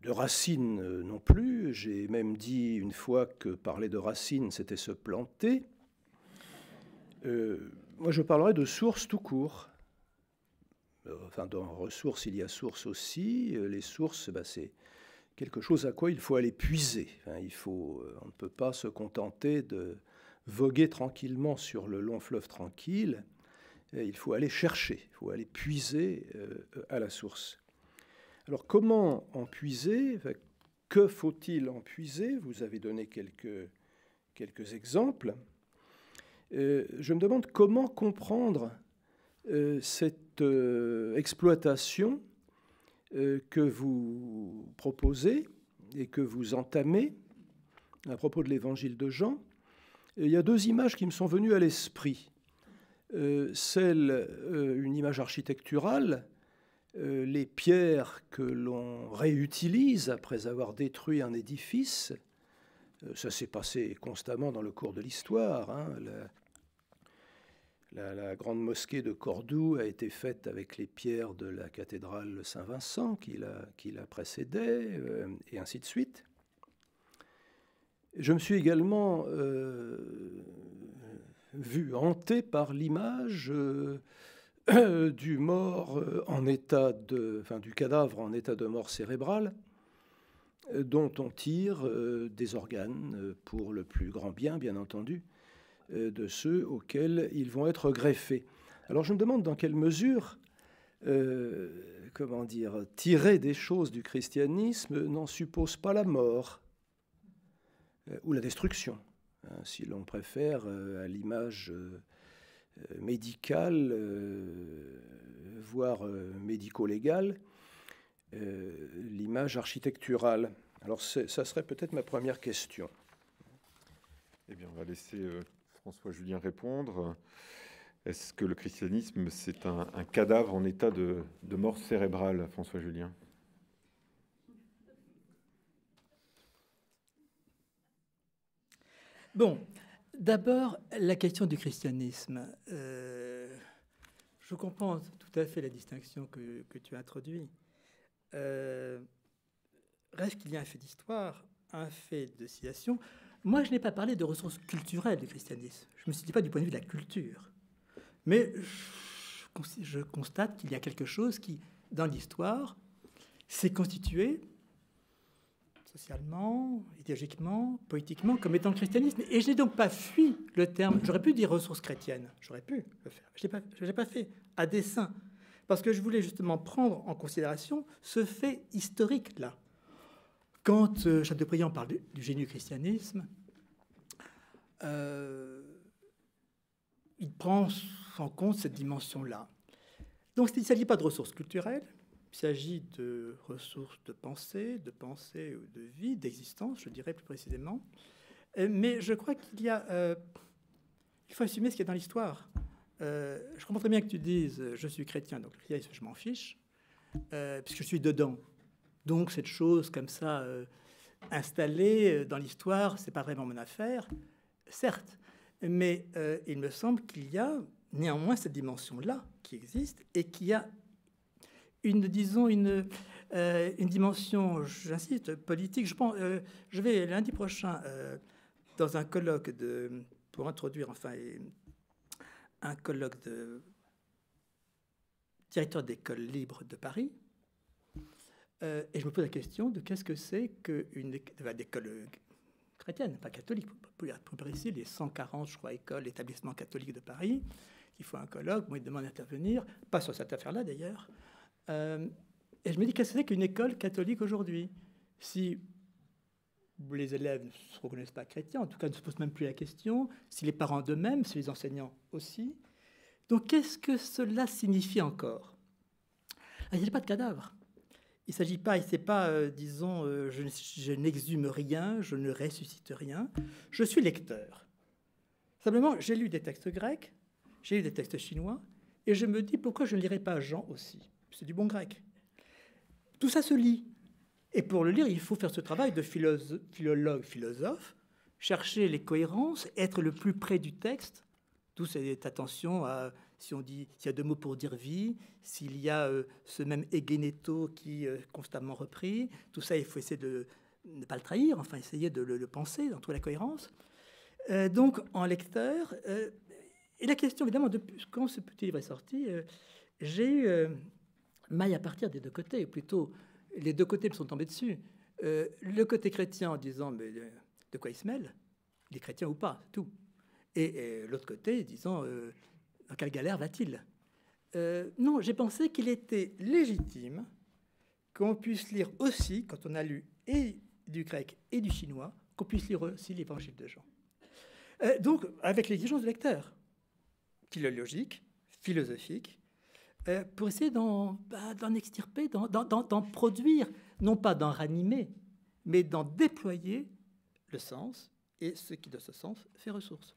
de Racine non plus. J'ai même dit une fois que parler de Racine, c'était se planter. Moi, je parlerai de sources tout court. Enfin, dans ressources, il y a sources aussi. Les sources, c'est quelque chose à quoi il faut aller puiser. Enfin, on ne peut pas se contenter de voguer tranquillement sur le long fleuve tranquille. Il faut aller chercher, il faut aller puiser à la source. Alors, comment en puiser? Enfin, que faut-il en puiser? Vous avez donné quelques exemples. Je me demande comment comprendre cette exploitation que vous proposez et que vous entamez à propos de l'évangile de Jean. Il y a 2 images qui me sont venues à l'esprit. Une image architecturale, les pierres que l'on réutilise après avoir détruit un édifice. Ça s'est passé constamment dans le cours de l'histoire. La grande mosquée de Cordoue a été faite avec les pierres de la cathédrale Saint-Vincent qui la précédait, et ainsi de suite. Je me suis également vu hanté par l'image du cadavre en état de mort cérébrale, dont on tire des organes pour le plus grand bien entendu, de ceux auxquels ils vont être greffés. Alors je me demande dans quelle mesure, tirer des choses du christianisme n'en suppose pas la mort ou la destruction, si l'on préfère à l'image médicale, voire médico-légale, l'image architecturale. Alors ça serait peut-être ma première question. Eh bien, on va laisser François Julien répondre. Est-ce que le christianisme, c'est un cadavre en état de mort cérébrale, François Julien? Bon, D'abord, la question du christianisme. Je comprends tout à fait la distinction que tu as introduite. Reste qu'il y a un fait d'histoire, un fait de citation. Moi, je n'ai pas parlé de ressources culturelles du christianisme. Je ne me suis dit pas du point de vue de la culture. Mais je constate qu'il y a quelque chose qui, dans l'histoire, s'est constitué socialement, idéologiquement, politiquement, comme étant le christianisme. Et je n'ai donc pas fui le terme. J'aurais pu dire ressources chrétiennes. J'aurais pu le faire. Je ne l'ai pas fait à dessein. Parce que je voulais justement prendre en considération ce fait historique-là. Quand Chateaubriand parle du génie du christianisme, il prend en compte cette dimension-là. Donc il ne s'agit pas de ressources culturelles, il s'agit de ressources de pensée ou de vie, d'existence, je dirais plus précisément. Mais je crois qu'il faut assumer ce qu'il y a dans l'histoire. Je comprends très bien que tu dises « je suis chrétien, donc le christianisme, je m'en fiche, puisque je suis dedans ». Donc cette chose comme ça, installée dans l'histoire, ce n'est pas vraiment mon affaire, certes. Mais il me semble qu'il y a néanmoins cette dimension-là qui existe et qu'il y a une dimension, j'insiste, politique. Je vais lundi prochain dans un colloque pour introduire un colloque de directeur d'école libre de Paris. Et je me pose la question de qu'est-ce que c'est qu'une école chrétienne, pas catholique, pour préciser, les 140, je crois, écoles, établissements catholiques de Paris, qui font un colloque, moi, ils demandent d'intervenir, pas sur cette affaire-là d'ailleurs. Et je me dis, qu'est-ce que c'est qu'une école catholique aujourd'hui? Si les élèves ne se reconnaissent pas chrétiens, en tout cas ne se posent même plus la question, si les parents d'eux-mêmes, si les enseignants aussi. Donc qu'est-ce que cela signifie encore? Il n'y a pas de cadavre. Il ne s'agit pas, disons, je n'exhume rien, je ne ressuscite rien. Je suis lecteur. Simplement, j'ai lu des textes grecs, j'ai lu des textes chinois, et je me dis pourquoi je ne lirais pas Jean aussi? C'est du bon grec. Tout ça se lit. Et pour le lire, il faut faire ce travail de philologue, philosophe, chercher les cohérences, être le plus près du texte. D'où cette attention à, s'il y a deux mots pour dire vie, s'il y a ce même egeneto qui est constamment repris. Tout ça, il faut essayer de ne pas le trahir, enfin essayer de le penser, d'en trouver la cohérence. Donc, en lecteur, et la question, évidemment, quand ce petit livre est sorti, j'ai eu maille à partir des deux côtés, ou plutôt, les deux côtés me sont tombés dessus. Le côté chrétien en disant, mais de quoi il se mêle? Il est chrétien ou pas, tout. Et l'autre côté, disant, dans quelle galère va-t-il? Non, j'ai pensé qu'il était légitime qu'on puisse lire aussi, quand on a lu et du grec et du chinois, qu'on puisse lire aussi l'évangile de Jean. Donc, avec l'exigence du lecteur, philologique, philosophique, pour essayer d'en extirper, d'en produire, non pas d'en ranimer, mais d'en déployer le sens, et ce qui, de ce sens, fait ressource.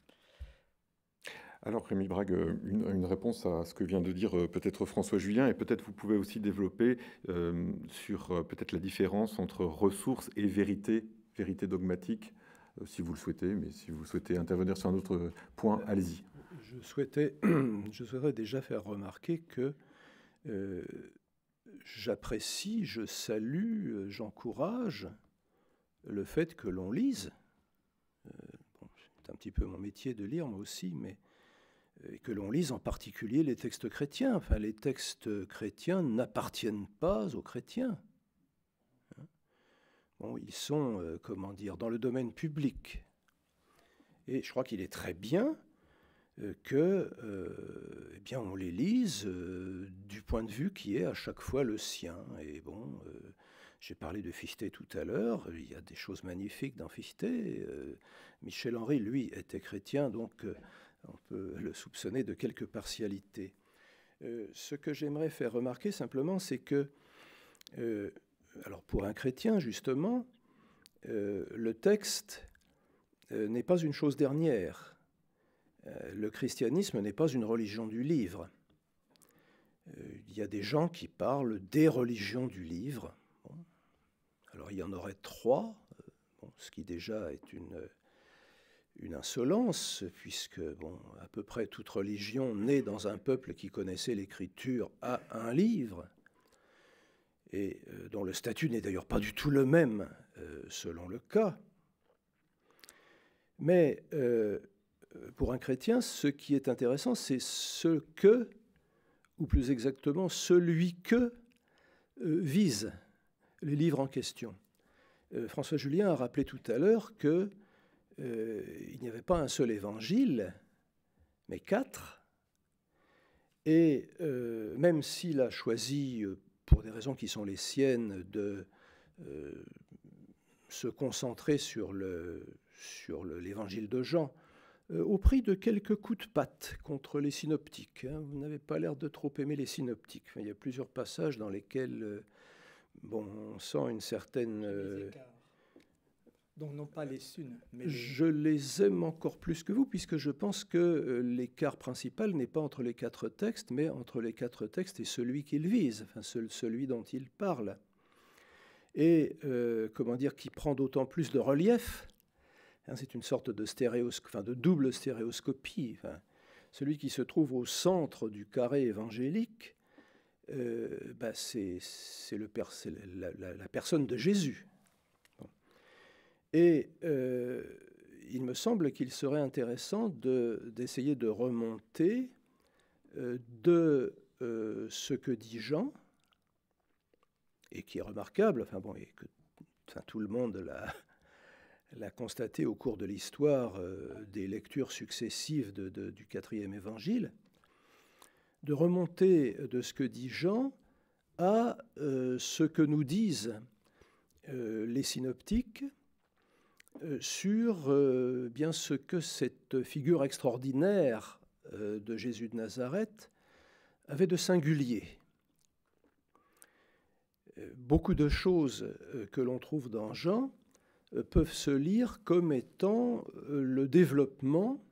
Alors Rémi Brague, une réponse à ce que vient de dire peut-être François Julien, et peut-être vous pouvez aussi développer sur peut-être la différence entre ressources et vérité dogmatique, si vous le souhaitez, mais si vous souhaitez intervenir sur un autre point, allez-y. Je souhaiterais déjà faire remarquer que j'apprécie, je salue, j'encourage le fait que l'on lise. C'est un petit peu mon métier de lire, moi aussi, mais que l'on lise en particulier les textes chrétiens. Enfin, les textes chrétiens n'appartiennent pas aux chrétiens. Bon, ils sont, dans le domaine public. Et je crois qu'il est très bien que, on les lise du point de vue qui est à chaque fois le sien. Et bon, j'ai parlé de Fichte tout à l'heure. Il y a des choses magnifiques dans Fichte. Michel Henry, lui, était chrétien, donc on peut le soupçonner de quelque partialité. Ce que j'aimerais faire remarquer simplement, c'est que, alors pour un chrétien, justement, le texte n'est pas une chose dernière. Le christianisme n'est pas une religion du livre. Il y a des gens qui parlent des religions du livre. Bon. Alors il y en aurait trois, ce qui déjà est une insolence, puisque bon, à peu près toute religion née dans un peuple qui connaissait l'écriture a un livre, et dont le statut n'est d'ailleurs pas du tout le même selon le cas. Mais pour un chrétien, ce qui est intéressant, c'est ce que, ou plus exactement, celui que visent les livres en question. François Julien a rappelé tout à l'heure qu'il n'y avait pas un seul évangile, mais 4. Et même s'il a choisi, pour des raisons qui sont les siennes, de se concentrer sur l'évangile de Jean, au prix de quelques coups de patte contre les synoptiques. Vous n'avez pas l'air de trop aimer les synoptiques. Enfin, il y a plusieurs passages dans lesquels on sent une certaine... Donc non pas les unes, mais Je les aime encore plus que vous, puisque je pense que l'écart principal n'est pas entre les 4 textes, mais entre les 4 textes et celui qu'ils visent, enfin celui dont ils parlent. Et, qui prend d'autant plus de relief. C'est une sorte de double stéréoscopie. Celui qui se trouve au centre du carré évangélique, c'est la personne de Jésus. Et il me semble qu'il serait intéressant d'essayer de remonter de ce que dit Jean, et qui est remarquable, et que tout le monde l'a constaté au cours de l'histoire des lectures successives du 4e évangile, de remonter de ce que dit Jean à ce que nous disent les synoptiques sur bien ce que cette figure extraordinaire de Jésus de Nazareth avait de singulier. Beaucoup de choses que l'on trouve dans Jean peuvent se lire comme étant le développement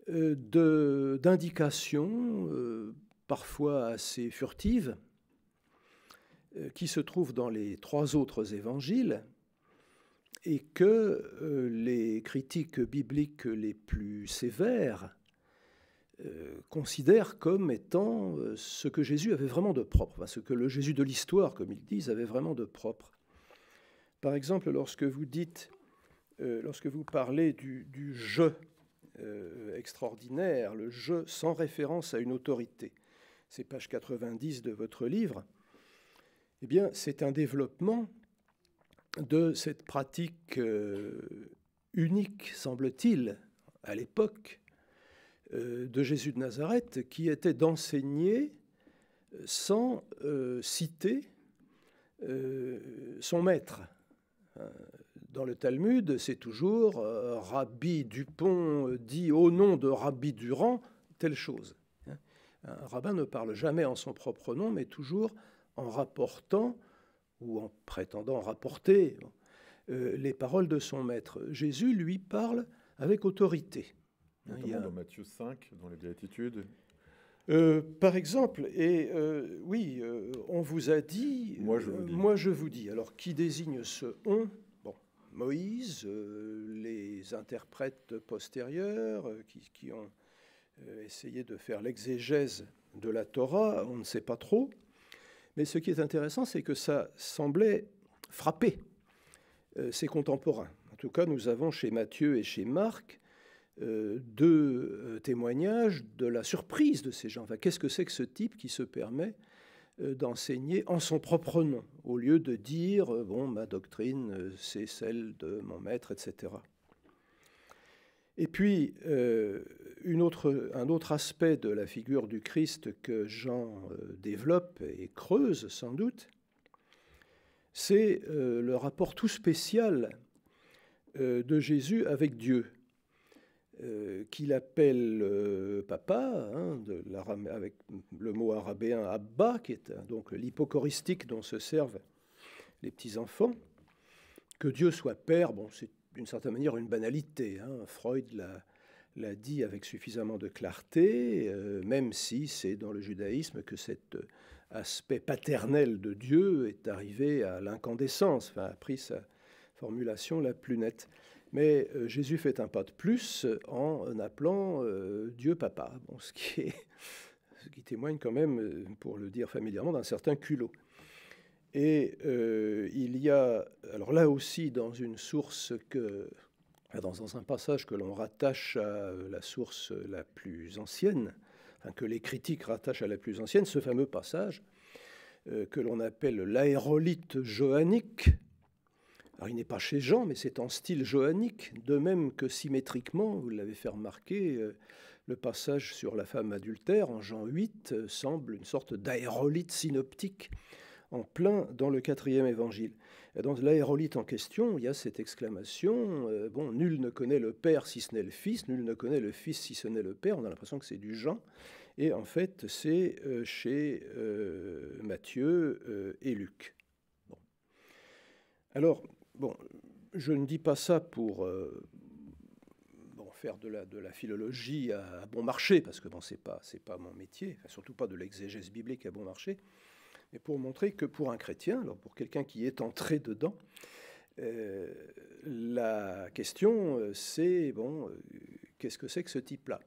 d'indications parfois assez furtives qui se trouvent dans les 3 autres évangiles et que les critiques bibliques les plus sévères considèrent comme étant ce que Jésus avait vraiment de propre, ce que le Jésus de l'histoire, comme ils disent, avait vraiment de propre. Par exemple, lorsque vous parlez du je extraordinaire, le je sans référence à une autorité, c'est page 90 de votre livre, eh bien, c'est un développement de cette pratique unique, semble-t-il, à l'époque, de Jésus de Nazareth, qui était d'enseigner sans citer son maître. Dans le Talmud, c'est toujours Rabbi Dupont dit au nom de Rabbi Durand telle chose. Un rabbin ne parle jamais en son propre nom, mais toujours en rapportant ou en prétendant rapporter les paroles de son maître. Jésus, lui, parle avec autorité. Notamment dans Matthieu 5, dans les Béatitudes. Par exemple, on vous a dit, moi je vous dis. Alors, qui désigne ce « on » ? Moïse, les interprètes postérieurs qui ont essayé de faire l'exégèse de la Torah, on ne sait pas trop. Mais ce qui est intéressant, c'est que ça semblait frapper ses contemporains. En tout cas, nous avons chez Matthieu et chez Marc 2 témoignages de la surprise de ces gens. Qu'est-ce que c'est que ce type qui se permet d'enseigner en son propre nom, au lieu de dire ma doctrine, c'est celle de mon maître, etc. Et puis, un autre aspect de la figure du Christ que Jean développe et creuse sans doute, c'est le rapport tout spécial de Jésus avec Dieu, qu'il appelle papa, avec le mot arabéen Abba, qui est donc l'hypocoristique dont se servent les petits-enfants. Que Dieu soit père, c'est d'une certaine manière une banalité. Freud l'a dit avec suffisamment de clarté, même si c'est dans le judaïsme que cet aspect paternel de Dieu est arrivé à l'incandescence, a pris sa formulation la plus nette. Mais Jésus fait un pas de plus en appelant Dieu papa, bon, ce qui témoigne quand même, pour le dire familièrement, d'un certain culot. Et il y a, alors là aussi, dans une source dans un passage que l'on rattache à la source la plus ancienne, enfin, que les critiques rattachent à la plus ancienne, ce fameux passage que l'on appelle l'aérolite johannique. Alors il n'est pas chez Jean, mais c'est en style johannique, de même que symétriquement, vous l'avez fait remarquer, le passage sur la femme adultère en Jean 8 semble une sorte d'aérolite synoptique en plein dans le 4e évangile. Et dans l'aérolite en question, il y a cette exclamation bon, nul ne connaît le Père si ce n'est le Fils, nul ne connaît le Fils si ce n'est le Père. On a l'impression que c'est du Jean. Et en fait, c'est chez Matthieu et Luc. Bon. Alors, bon, je ne dis pas ça pour faire de la philologie à bon marché, parce que bon, c'est pas mon métier, enfin, surtout pas de l'exégèse biblique à bon marché, mais pour montrer que pour un chrétien, alors pour quelqu'un qui est entré dedans, la question c'est, bon, qu'est-ce que c'est que ce type-là ?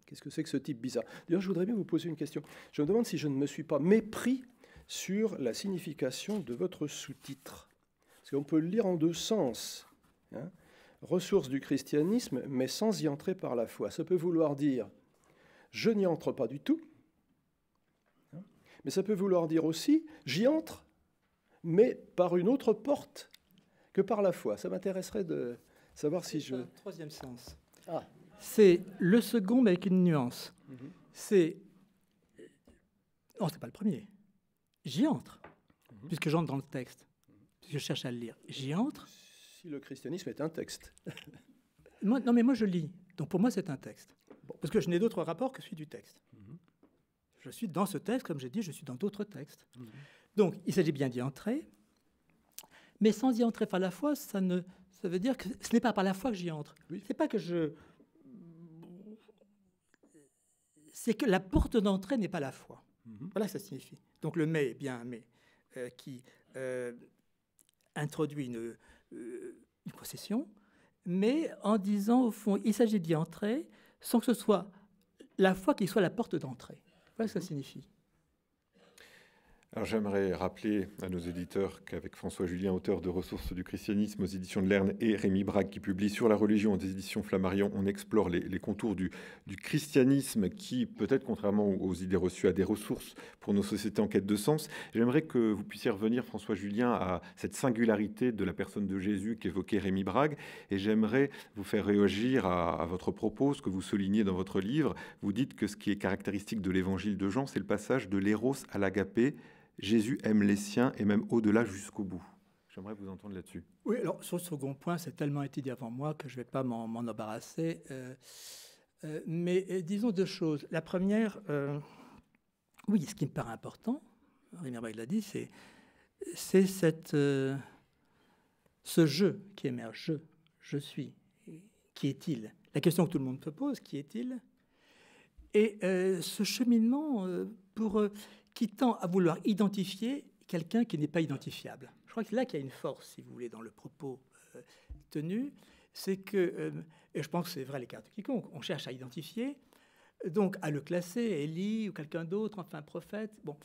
Qu'est-ce que c'est que ce type bizarre ? D'ailleurs, je voudrais bien vous poser une question. Je me demande si je ne me suis pas mépris sur la signification de votre sous-titre. Parce qu'on peut le lire en deux sens. Hein ? Ressources du christianisme, mais sans y entrer par la foi. Ça peut vouloir dire « je n'y entre pas du tout », mais ça peut vouloir dire aussi « j'y entre, mais par une autre porte que par la foi ». Ça m'intéresserait de savoir si je... Un troisième sens. Ah. C'est le second, mais avec une nuance. C'est... Non, c'est pas le premier. J'y entre, puisque j'entre dans le texte, puisque je cherche à le lire. J'y entre. Si le christianisme est un texte. Moi, je lis. Donc pour moi, c'est un texte. Bon. Parce que je n'ai d'autre rapport que celui du texte. Je suis dans ce texte, comme j'ai dit, je suis dans d'autres textes. Donc, il s'agit bien d'y entrer, mais sans y entrer par la foi, ça veut dire que ce n'est pas par la foi que j'y entre. Oui. C'est pas que c'est que la porte d'entrée n'est pas la foi. Voilà ce que ça signifie. Donc le « mais » est bien un « mais » qui introduit une possession, mais en disant, au fond, il s'agit d'y entrer sans que ce soit la foi qui soit la porte d'entrée. Voilà ce que ça signifie. Alors j'aimerais rappeler à nos éditeurs qu'avec François Julien, auteur de Ressources du christianisme aux éditions de Lerne, et Rémi Brague qui publie Sur la religion aux éditions Flammarion, on explore les contours du christianisme qui, peut-être contrairement aux idées reçues, a des ressources pour nos sociétés en quête de sens. J'aimerais que vous puissiez revenir, François Julien, à cette singularité de la personne de Jésus qu'évoquait Rémi Brague, et j'aimerais vous faire réagir à votre propos, ce que vous soulignez dans votre livre. Vous dites que ce qui est caractéristique de l'évangile de Jean, c'est le passage de l'éros à l'agapé. Jésus aime les siens et même au-delà jusqu'au bout. J'aimerais vous entendre là-dessus. Oui, alors sur le second point, c'est tellement été dit avant moi que je ne vais pas m'en embarrasser. Mais disons deux choses. La première, oui, ce qui me paraît important, Rémi Brague l'a dit, c'est ce je qui émerge. Je suis. Qui est-il ? La question que tout le monde se pose, qui est-il ? Et ce cheminement qui tend à vouloir identifier quelqu'un qui n'est pas identifiable. Je crois que c'est là qu'il y a une force, si vous voulez, dans le propos tenu. C'est que, et je pense que c'est vrai à l'égard de quiconque, on cherche à identifier, donc à le classer, Élie ou quelqu'un d'autre, enfin un prophète. Bon.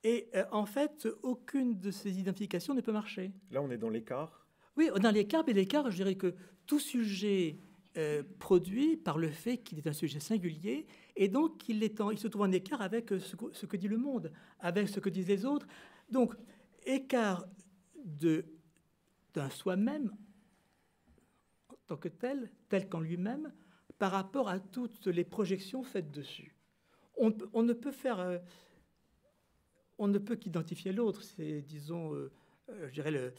Et en fait, aucune de ces identifications ne peut marcher. Là, on est dans l'écart. Oui, dans l'écart, mais l'écart, je dirais que tout sujet produit par le fait qu'il est un sujet singulier, et donc il se trouve en écart avec ce que dit le monde, avec ce que disent les autres. Donc, écart d'un soi-même en tant que tel qu'en lui-même, par rapport à toutes les projections faites dessus. On ne peut qu'identifier l'autre, c'est, disons, je dirais,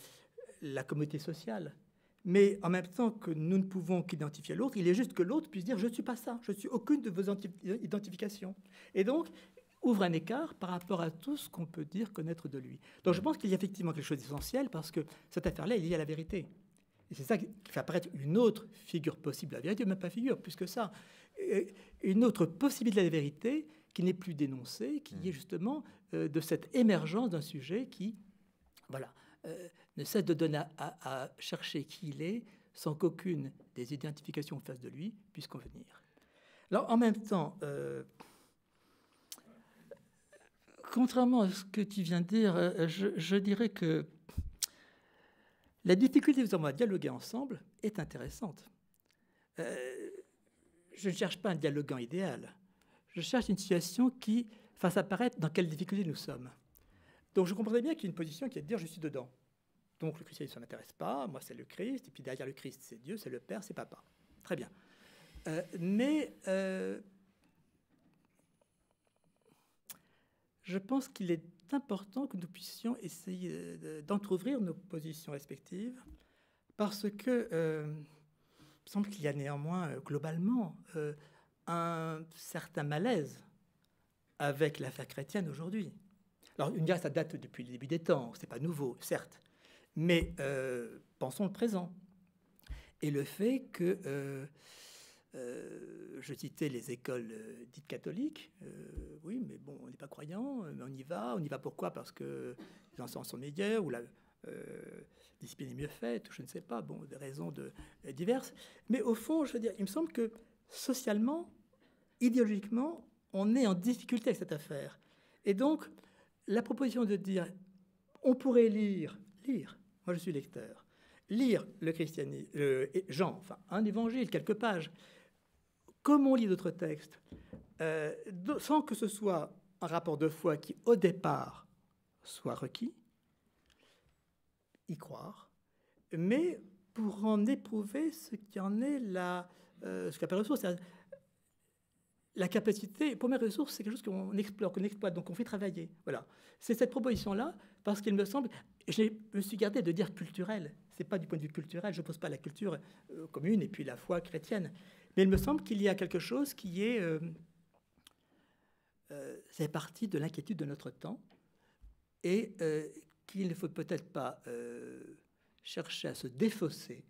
la communauté sociale. Mais en même temps que nous ne pouvons qu'identifier l'autre, il est juste que l'autre puisse dire « je ne suis pas ça, je ne suis aucune de vos identifications ». Et donc, ouvre un écart par rapport à tout ce qu'on peut dire connaître de lui. Donc je pense qu'il y a effectivement quelque chose d'essentiel parce que cette affaire-là est liée à la vérité. Et c'est ça qui fait apparaître une autre figure possible de la vérité, même pas figure, plus que ça. Une autre possibilité de la vérité qui n'est plus dénoncée, qui est justement de cette émergence d'un sujet qui, voilà, ne cesse de donner à chercher qui il est sans qu'aucune des identifications en face de lui puisse convenir. Alors, en même temps, contrairement à ce que tu viens de dire, je dirais que la difficulté à dialoguer ensemble est intéressante. Je ne cherche pas un dialoguant idéal. Je cherche une situation qui fasse apparaître dans quelle difficulté nous sommes. Donc je comprendrais bien qu'il y ait une position qui est de dire « je suis dedans ». Donc le christianisme, ça ne m'intéresse pas, moi c'est le Christ, et puis derrière le Christ, c'est Dieu, c'est le Père, c'est Papa. Très bien. Mais je pense qu'il est important que nous puissions essayer d'entrouvrir nos positions respectives, parce que il me semble qu'il y a néanmoins, globalement, un certain malaise avec l'affaire chrétienne aujourd'hui. Alors, une guerre, ça date depuis le début des temps, c'est pas nouveau, certes, mais pensons le présent. Et le fait que, je citais les écoles dites catholiques, oui, mais bon, on n'est pas croyant, mais on y va pourquoi? Parce que les enseignants sont meilleurs, ou la discipline est mieux faite, ou je ne sais pas, bon, des raisons diverses. Mais au fond, je veux dire, il me semble que socialement, idéologiquement, on est en difficulté avec cette affaire. Et donc, la proposition de dire, on pourrait lire, moi je suis lecteur, lire le christianisme, Jean, enfin un évangile, quelques pages, comme on lit d'autres textes, sans que ce soit un rapport de foi qui, au départ, soit requis, y croire, mais pour en éprouver ce qui en est ce qu'appelle ressource. La capacité, première ressource, c'est quelque chose qu'on explore, qu'on exploite, donc on fait travailler. Voilà. C'est cette proposition-là, parce qu'il me semble, je me suis gardé de dire culturel. C'est pas du point de vue culturel, je ne pose pas la culture commune et puis la foi chrétienne. Mais il me semble qu'il y a quelque chose qui est... c'est partie de l'inquiétude de notre temps et qu'il ne faut peut-être pas chercher à se défausser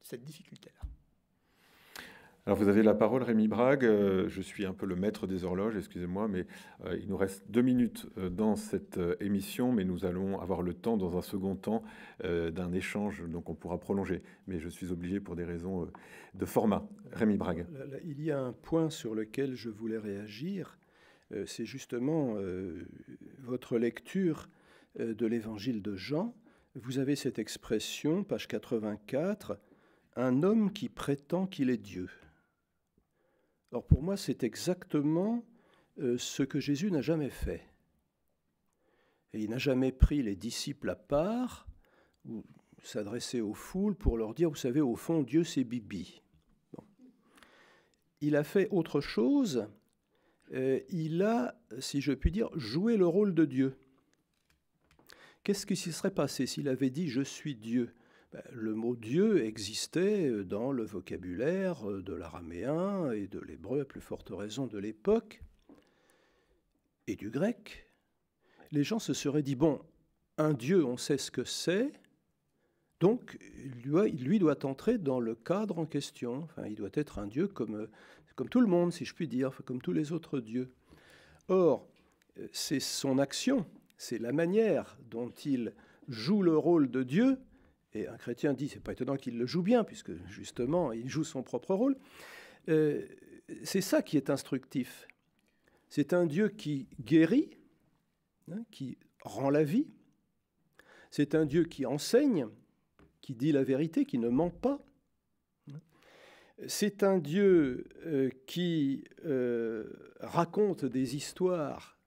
de cette difficulté-là. Alors vous avez la parole, Rémi Brague. Je suis un peu le maître des horloges, excusez-moi, mais il nous reste 2 minutes dans cette émission, mais nous allons avoir le temps, dans un second temps, d'un échange, donc on pourra prolonger. Mais je suis obligé pour des raisons de format. Rémi Brague. Il y a un point sur lequel je voulais réagir, c'est justement votre lecture de l'évangile de Jean. Vous avez cette expression, page 84, « un homme qui prétend qu'il est Dieu ». Alors pour moi, c'est exactement ce que Jésus n'a jamais fait. Et il n'a jamais pris les disciples à part ou s'adresser aux foules pour leur dire, vous savez, au fond, Dieu, c'est Bibi. Bon. Il a fait autre chose. Il a, si je puis dire, joué le rôle de Dieu. Qu'est-ce qui s'y serait passé s'il avait dit « je suis Dieu » ? Le mot « Dieu » existait dans le vocabulaire de l'araméen et de l'hébreu, à plus forte raison de l'époque, et du grec. Les gens se seraient dit, bon, un Dieu, on sait ce que c'est, donc lui doit entrer dans le cadre en question. Enfin, il doit être un Dieu comme tout le monde, si je puis dire, comme tous les autres dieux. Or, c'est son action, c'est la manière dont il joue le rôle de Dieu. Et un chrétien dit, c'est pas étonnant qu'il le joue bien, puisque justement, il joue son propre rôle. C'est ça qui est instructif. C'est un Dieu qui guérit, qui rend la vie. C'est un Dieu qui enseigne, qui dit la vérité, qui ne ment pas. C'est un Dieu qui raconte des histoires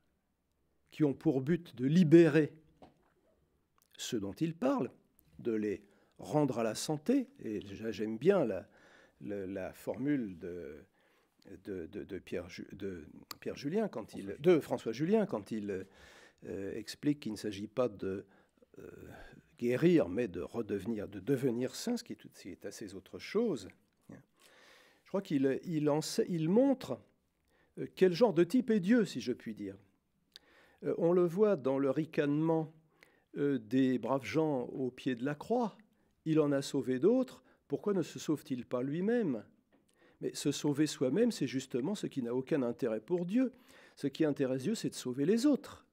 qui ont pour but de libérer ceux dont il parle, de les rendre à la santé. Et j'aime bien la formule de François Julien quand il explique qu'il ne s'agit pas de guérir, mais de devenir saint, ce qui est assez autre chose. Je crois qu'il montre quel genre de type est Dieu, si je puis dire. On le voit dans le ricanement des braves gens au pied de la croix. Il en a sauvé d'autres. Pourquoi ne se sauve-t-il pas lui-même? Mais se sauver soi-même, c'est justement ce qui n'a aucun intérêt pour Dieu. Ce qui intéresse Dieu, c'est de sauver les autres.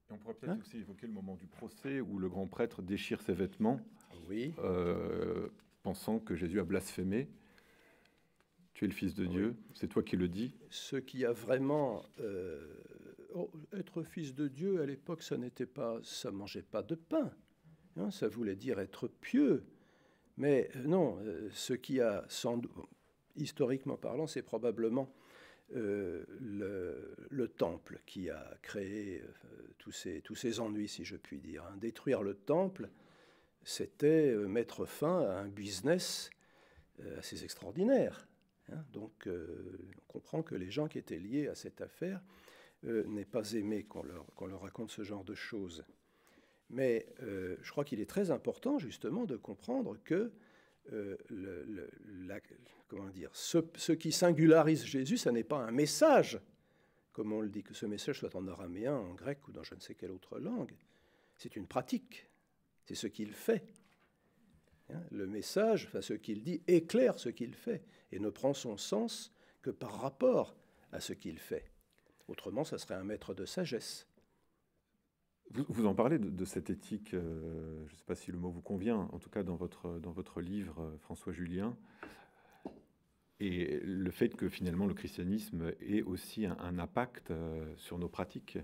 Et on pourrait peut-être aussi évoquer le moment du procès où le grand prêtre déchire ses vêtements. Oui. pensant que Jésus a blasphémé. Tu es le Fils de Dieu, c'est toi qui le dis. Ce qui a vraiment... être fils de Dieu, à l'époque, ça n'était pas... ça mangeait pas de pain. Hein, ça voulait dire être pieux. Mais non, ce qui a, historiquement parlant, c'est probablement le temple qui a créé tous ces ennuis, si je puis dire. Hein. Détruire le temple, c'était mettre fin à un business assez extraordinaire. Hein. Donc, on comprend que les gens qui étaient liés à cette affaire n'aient pas aimé qu'on leur raconte ce genre de choses. Mais je crois qu'il est très important, justement, de comprendre que comment dire, ce qui singularise Jésus, ce n'est pas un message, comme on le dit, que ce message soit en araméen, en grec ou dans je ne sais quelle autre langue. C'est une pratique, c'est ce qu'il fait. Hein, le message, enfin, ce qu'il dit, éclaire ce qu'il fait et ne prend son sens que par rapport à ce qu'il fait. Autrement, ça serait un maître de sagesse. Vous en parlez de cette éthique, je ne sais pas si le mot vous convient, en tout cas dans votre livre, François Julien, et le fait que finalement le christianisme ait aussi un impact sur nos pratiques.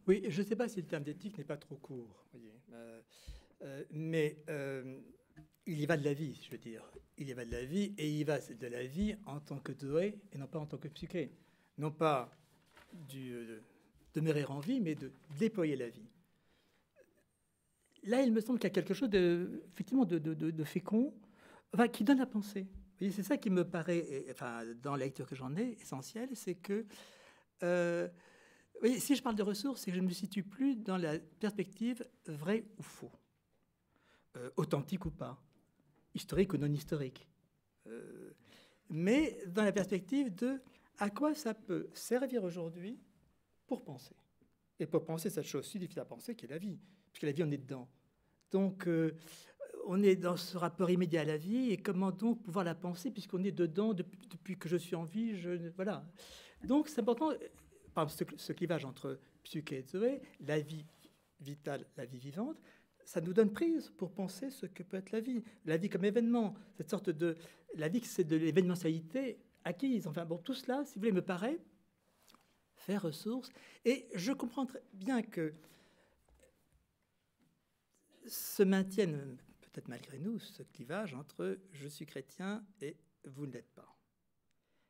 Oui, je ne sais pas si le terme d'éthique n'est pas trop court, voyez. Mais il y va de la vie, je veux dire. Il y va de la vie, et il y va de la vie en tant que zoé et non pas en tant que psyché. Non pas demeurer en vie, mais de déployer la vie. Là, il me semble qu'il y a quelque chose effectivement de fécond, enfin, qui donne à penser. Vous voyez, c'est ça qui me paraît, enfin, dans la lecture que j'en ai, essentiel, c'est que, vous voyez, si je parle de ressources, c'est que je ne me situe plus dans la perspective vrai ou faux, authentique ou pas, historique ou non historique, mais dans la perspective de à quoi ça peut servir aujourd'hui pour penser. Et pour penser cette chose si difficile à penser qui est la vie, puisque la vie, on est dedans. Donc, on est dans ce rapport immédiat à la vie, et comment donc pouvoir la penser, puisqu'on est dedans depuis que je suis en vie, voilà. Donc, c'est important, par exemple, ce clivage entre psyché et zoé, la vie vitale, la vie vivante, ça nous donne prise pour penser ce que peut être la vie comme événement, cette sorte de... La vie, c'est de l'événementialité acquise. Enfin, bon, tout cela, si vous voulez, me paraît faire ressource. Et je comprends très bien que se maintienne, peut-être malgré nous, ce clivage entre je suis chrétien et vous ne l'êtes pas.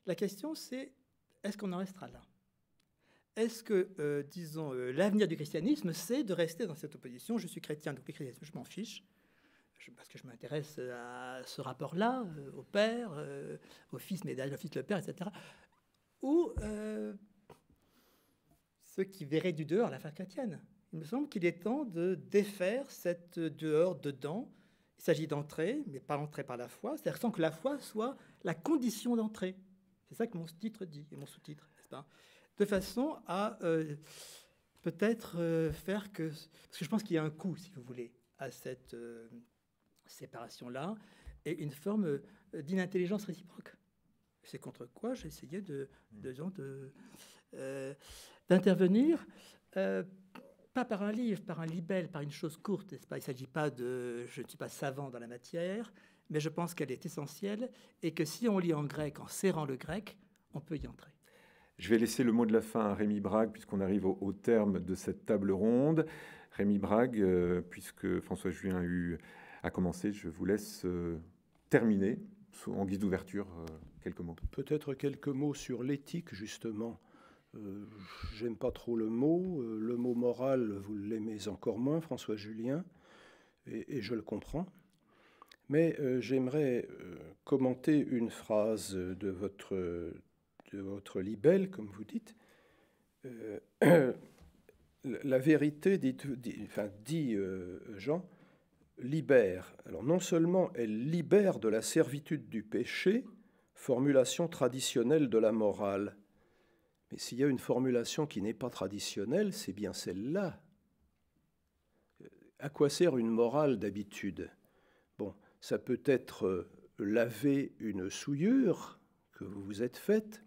La question, c'est est-ce qu'on en restera là? Est-ce que, disons, l'avenir du christianisme, c'est de rester dans cette opposition? Je suis chrétien, donc le christianisme, je m'en fiche, parce que je m'intéresse à ce rapport-là, au Père, au Fils, mais derrière le Fils, le Père, etc. Ou ceux qui verraient du dehors l'affaire chrétienne. Il me semble qu'il est temps de défaire cette dehors-dedans. Il s'agit d'entrer, mais pas entrer par la foi, c'est-à-dire sans que la foi soit la condition d'entrée. C'est ça que mon titre dit, et mon sous-titre, n'est-ce pas? De façon à peut-être faire que... Parce que je pense qu'il y a un coût, si vous voulez, à cette séparation-là, et une forme d'inintelligence réciproque. C'est contre quoi j'ai essayé d'intervenir, pas par un livre, par un libelle, par une chose courte, n'est-ce pas? Il ne s'agit pas de... Je ne suis pas savant dans la matière, mais je pense qu'elle est essentielle, et que si on lit en grec, en serrant le grec, on peut y entrer. Je vais laisser le mot de la fin à Rémi Brague, puisqu'on arrive au terme de cette table ronde. Rémi Brague, puisque François Julien a commencé, je vous laisse terminer, en guise d'ouverture, quelques mots. Peut-être quelques mots sur l'éthique, justement. J'aime pas trop le mot. Le mot moral, vous l'aimez encore moins, François Julien, et je le comprends. Mais j'aimerais commenter une phrase de votre libelle, comme vous dites. La vérité, dit Jean, libère. Alors non seulement elle libère de la servitude du péché, formulation traditionnelle de la morale, mais s'il y a une formulation qui n'est pas traditionnelle, c'est bien celle-là. À quoi sert une morale d'habitude? Bon, ça peut être laver une souillure que vous vous êtes faite,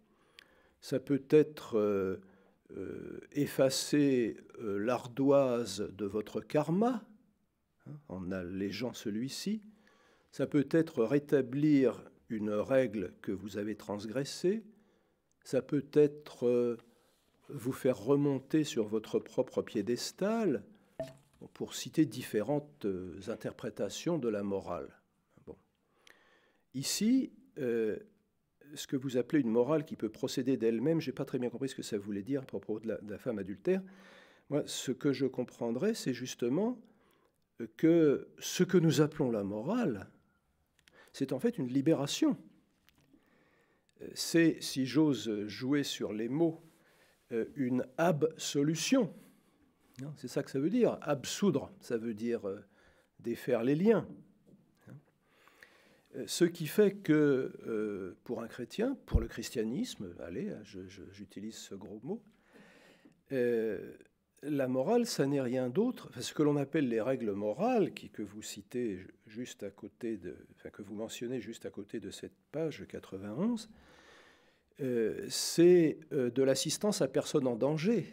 ça peut être effacer l'ardoise de votre karma, en allégeant celui-ci, Ça peut être rétablir une règle que vous avez transgressée, ça peut être vous faire remonter sur votre propre piédestal, pour citer différentes interprétations de la morale. Bon. Ici, ce que vous appelez une morale qui peut procéder d'elle-même, je n'ai pas très bien compris ce que ça voulait dire à propos de la femme adultère. Moi, ce que je comprendrais, c'est justement que ce que nous appelons la morale, c'est en fait une libération. C'est, si j'ose jouer sur les mots, une absolution. C'est ça que ça veut dire. Absoudre, ça veut dire défaire les liens. Ce qui fait que pour un chrétien, pour le christianisme, allez, j'utilise ce gros mot, la morale, ça n'est rien d'autre. Enfin, ce que l'on appelle les règles morales, que vous citez juste à côté que vous mentionnez juste à côté de cette page 91, c'est de l'assistance à personne en danger.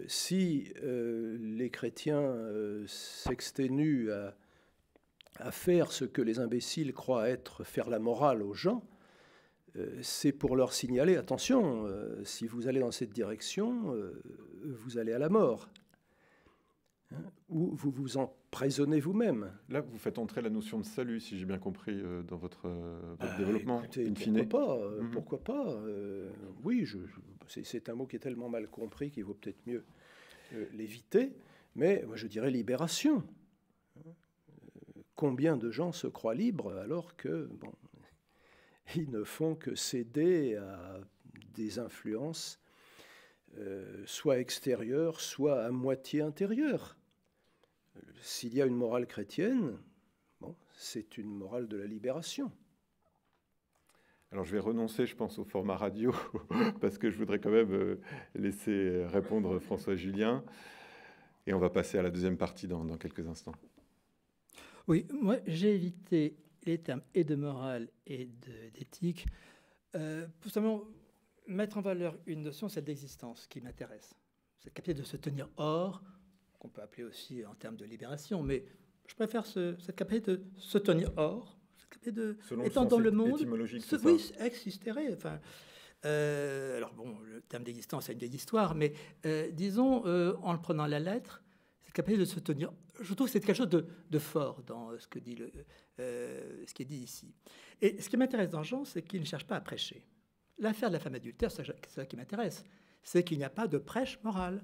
Si les chrétiens s'exténuent à faire ce que les imbéciles croient être faire la morale aux gens, c'est pour leur signaler, attention, si vous allez dans cette direction, vous allez à la mort. Ou vous vous emprisonnez vous-même. Là, vous faites entrer la notion de salut, si j'ai bien compris, dans votre développement. Écoutez, pourquoi pas oui, c'est un mot qui est tellement mal compris qu'il vaut peut-être mieux l'éviter, mais moi, je dirais libération. Combien de gens se croient libres alors que, bon, ils ne font que céder à des influences soit extérieures, soit à moitié intérieures. S'il y a une morale chrétienne, bon, c'est une morale de la libération. Alors je vais renoncer, je pense, au format radio, parce que je voudrais quand même laisser répondre François Julien. Et on va passer à la deuxième partie dans quelques instants. Oui, moi j'ai évité les termes et de morale et d'éthique pour simplement mettre en valeur une notion, celle d'existence, qui m'intéresse. Cette capacité de se tenir hors, qu'on peut appeler aussi en termes de libération, mais je préfère cette capacité de se tenir hors, cette capacité de, étant dans le monde, oui, exister. Enfin, alors bon, le terme d'existence, c'est une vieille histoire, mais disons, en le prenant à la lettre, cette capacité de se tenir, je trouve que c'est quelque chose de fort dans ce qui est dit ici. Et ce qui m'intéresse dans Jean, c'est qu'il ne cherche pas à prêcher. L'affaire de la femme adultère, c'est ça qui m'intéresse, c'est qu'il n'y a pas de prêche morale.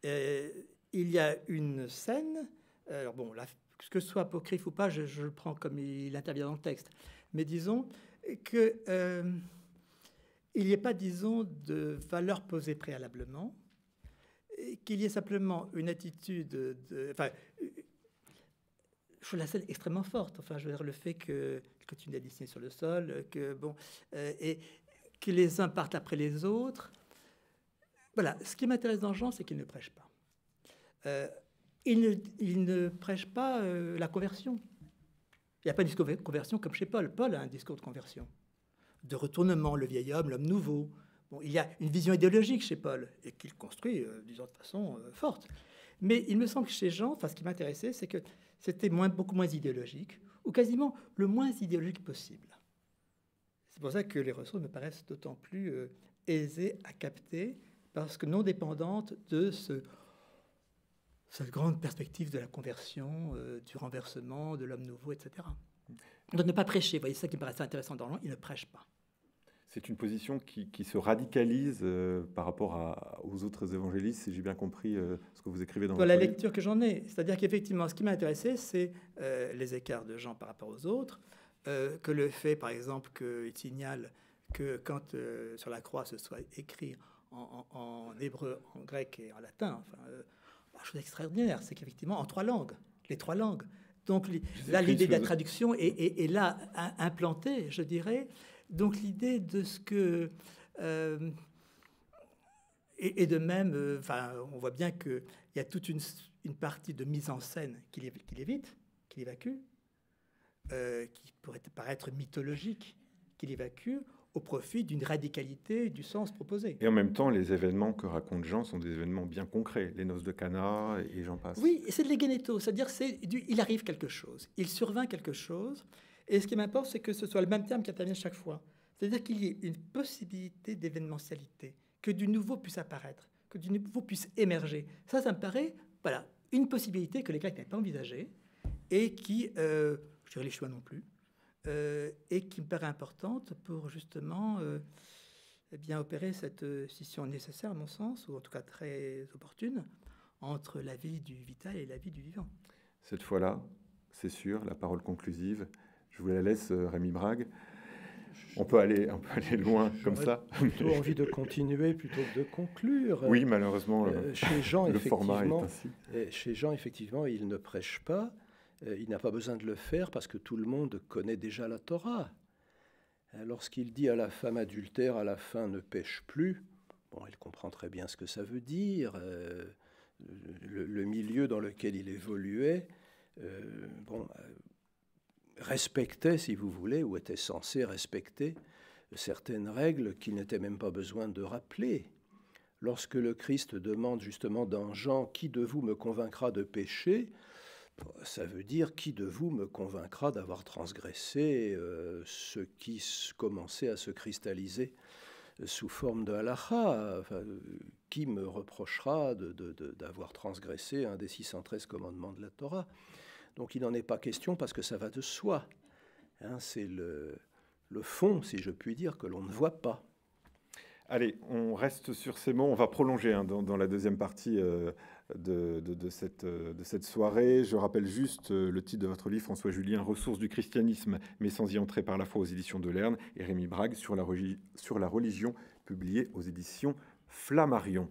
Il y a une scène, alors bon, que ce soit apocryphe ou pas, je le prends comme il intervient dans le texte, mais disons qu'il n'y ait pas, disons, de valeur posée préalablement, qu'il y ait simplement une attitude enfin, je trouve la scène extrêmement forte. Enfin, je veux dire, le fait que continue à dessiner sur le sol, que bon, et que les uns partent après les autres. Voilà. Ce qui m'intéresse dans Jean, c'est qu'il ne prêche pas. Il ne prêche pas la conversion. Il n'y a pas de discours de conversion comme chez Paul. Paul a un discours de conversion, de retournement, le vieil homme, l'homme nouveau. Bon, il y a une vision idéologique chez Paul et qu'il construit, disons, de façon forte. Mais il me semble que chez Jean, enfin, ce qui m'intéressait, c'est que c'était beaucoup moins idéologique, ou quasiment le moins idéologique possible. C'est pour ça que les ressources me paraissent d'autant plus aisées à capter, parce que non dépendantes de cette grande perspective de la conversion, du renversement, de l'homme nouveau, etc. Donc ne pas prêcher, vous voyez, c'est ça qui me paraissait intéressant dans l'an, il ne prêche pas. C'est une position qui se radicalise par rapport aux autres évangélistes, si j'ai bien compris ce que vous écrivez dans la lecture que j'en ai. C'est-à-dire qu'effectivement, ce qui m'a intéressé, c'est les écarts de Jean par rapport aux autres, que le fait, par exemple, qu'il signale que quand sur la croix ce soit écrit en hébreu, en grec et en latin, enfin, chose extraordinaire, c'est qu'effectivement, en 3 langues, les 3 langues. Donc là, l'idée de la traduction est là implantée, je dirais. Donc l'idée de ce que... et de même, enfin, on voit bien qu'il y a toute une partie de mise en scène qu'il évite, qu'il évacue, qui pourrait paraître mythologique, qu'il évacue, au profit d'une radicalité du sens proposé. Et en même temps, les événements que raconte Jean sont des événements bien concrets, les noces de Cana et j'en passe. Oui, et c'est de l'egeneto, c'est-à-dire il arrive quelque chose, il survint quelque chose, et ce qui m'importe, c'est que ce soit le même terme qui intervient chaque fois. C'est-à-dire qu'il y ait une possibilité d'événementialité, que du nouveau puisse apparaître, que du nouveau puisse émerger. Ça me paraît, voilà, une possibilité que les Grecs n'avaient pas envisagée, et qui, je dirais les choix non plus, et qui me paraît importante pour justement eh bien, opérer cette scission nécessaire, à mon sens, ou en tout cas très opportune, entre la vie du vital et la vie du vivant. Cette fois-là, c'est sûr, la parole conclusive. Je vous la laisse, Rémi Brague. On peut aller loin comme ça. J'ai plutôt envie de continuer plutôt que de conclure. Oui, malheureusement, chez Jean, le format est ainsi. Chez Jean, effectivement, il ne prêche pas. Il n'a pas besoin de le faire parce que tout le monde connaît déjà la Torah. Lorsqu'il dit à la femme adultère, à la fin, ne pêche plus, bon, il comprend très bien ce que ça veut dire. Le milieu dans lequel il évoluait, respectait, si vous voulez, ou était censé respecter certaines règles qu'il n'était même pas besoin de rappeler. Lorsque le Christ demande justement dans Jean « Qui de vous me convaincra de pécher ?» ça veut dire « Qui de vous me convaincra d'avoir transgressé ce qui commençait à se cristalliser sous forme de halakha, enfin, qui me reprochera d'avoir transgressé un des 613 commandements de la Torah ?» Donc il n'en est pas question parce que ça va de soi. Hein, c'est le fond, si je puis dire, que l'on ne voit pas. Allez, on reste sur ces mots. On va prolonger dans la deuxième partie de cette soirée. Je rappelle juste le titre de votre livre, François Julien, « Ressources du christianisme, mais sans y entrer par la foi » aux éditions de Lerne, et Rémi Brague sur la religion, publié aux éditions Flammarion.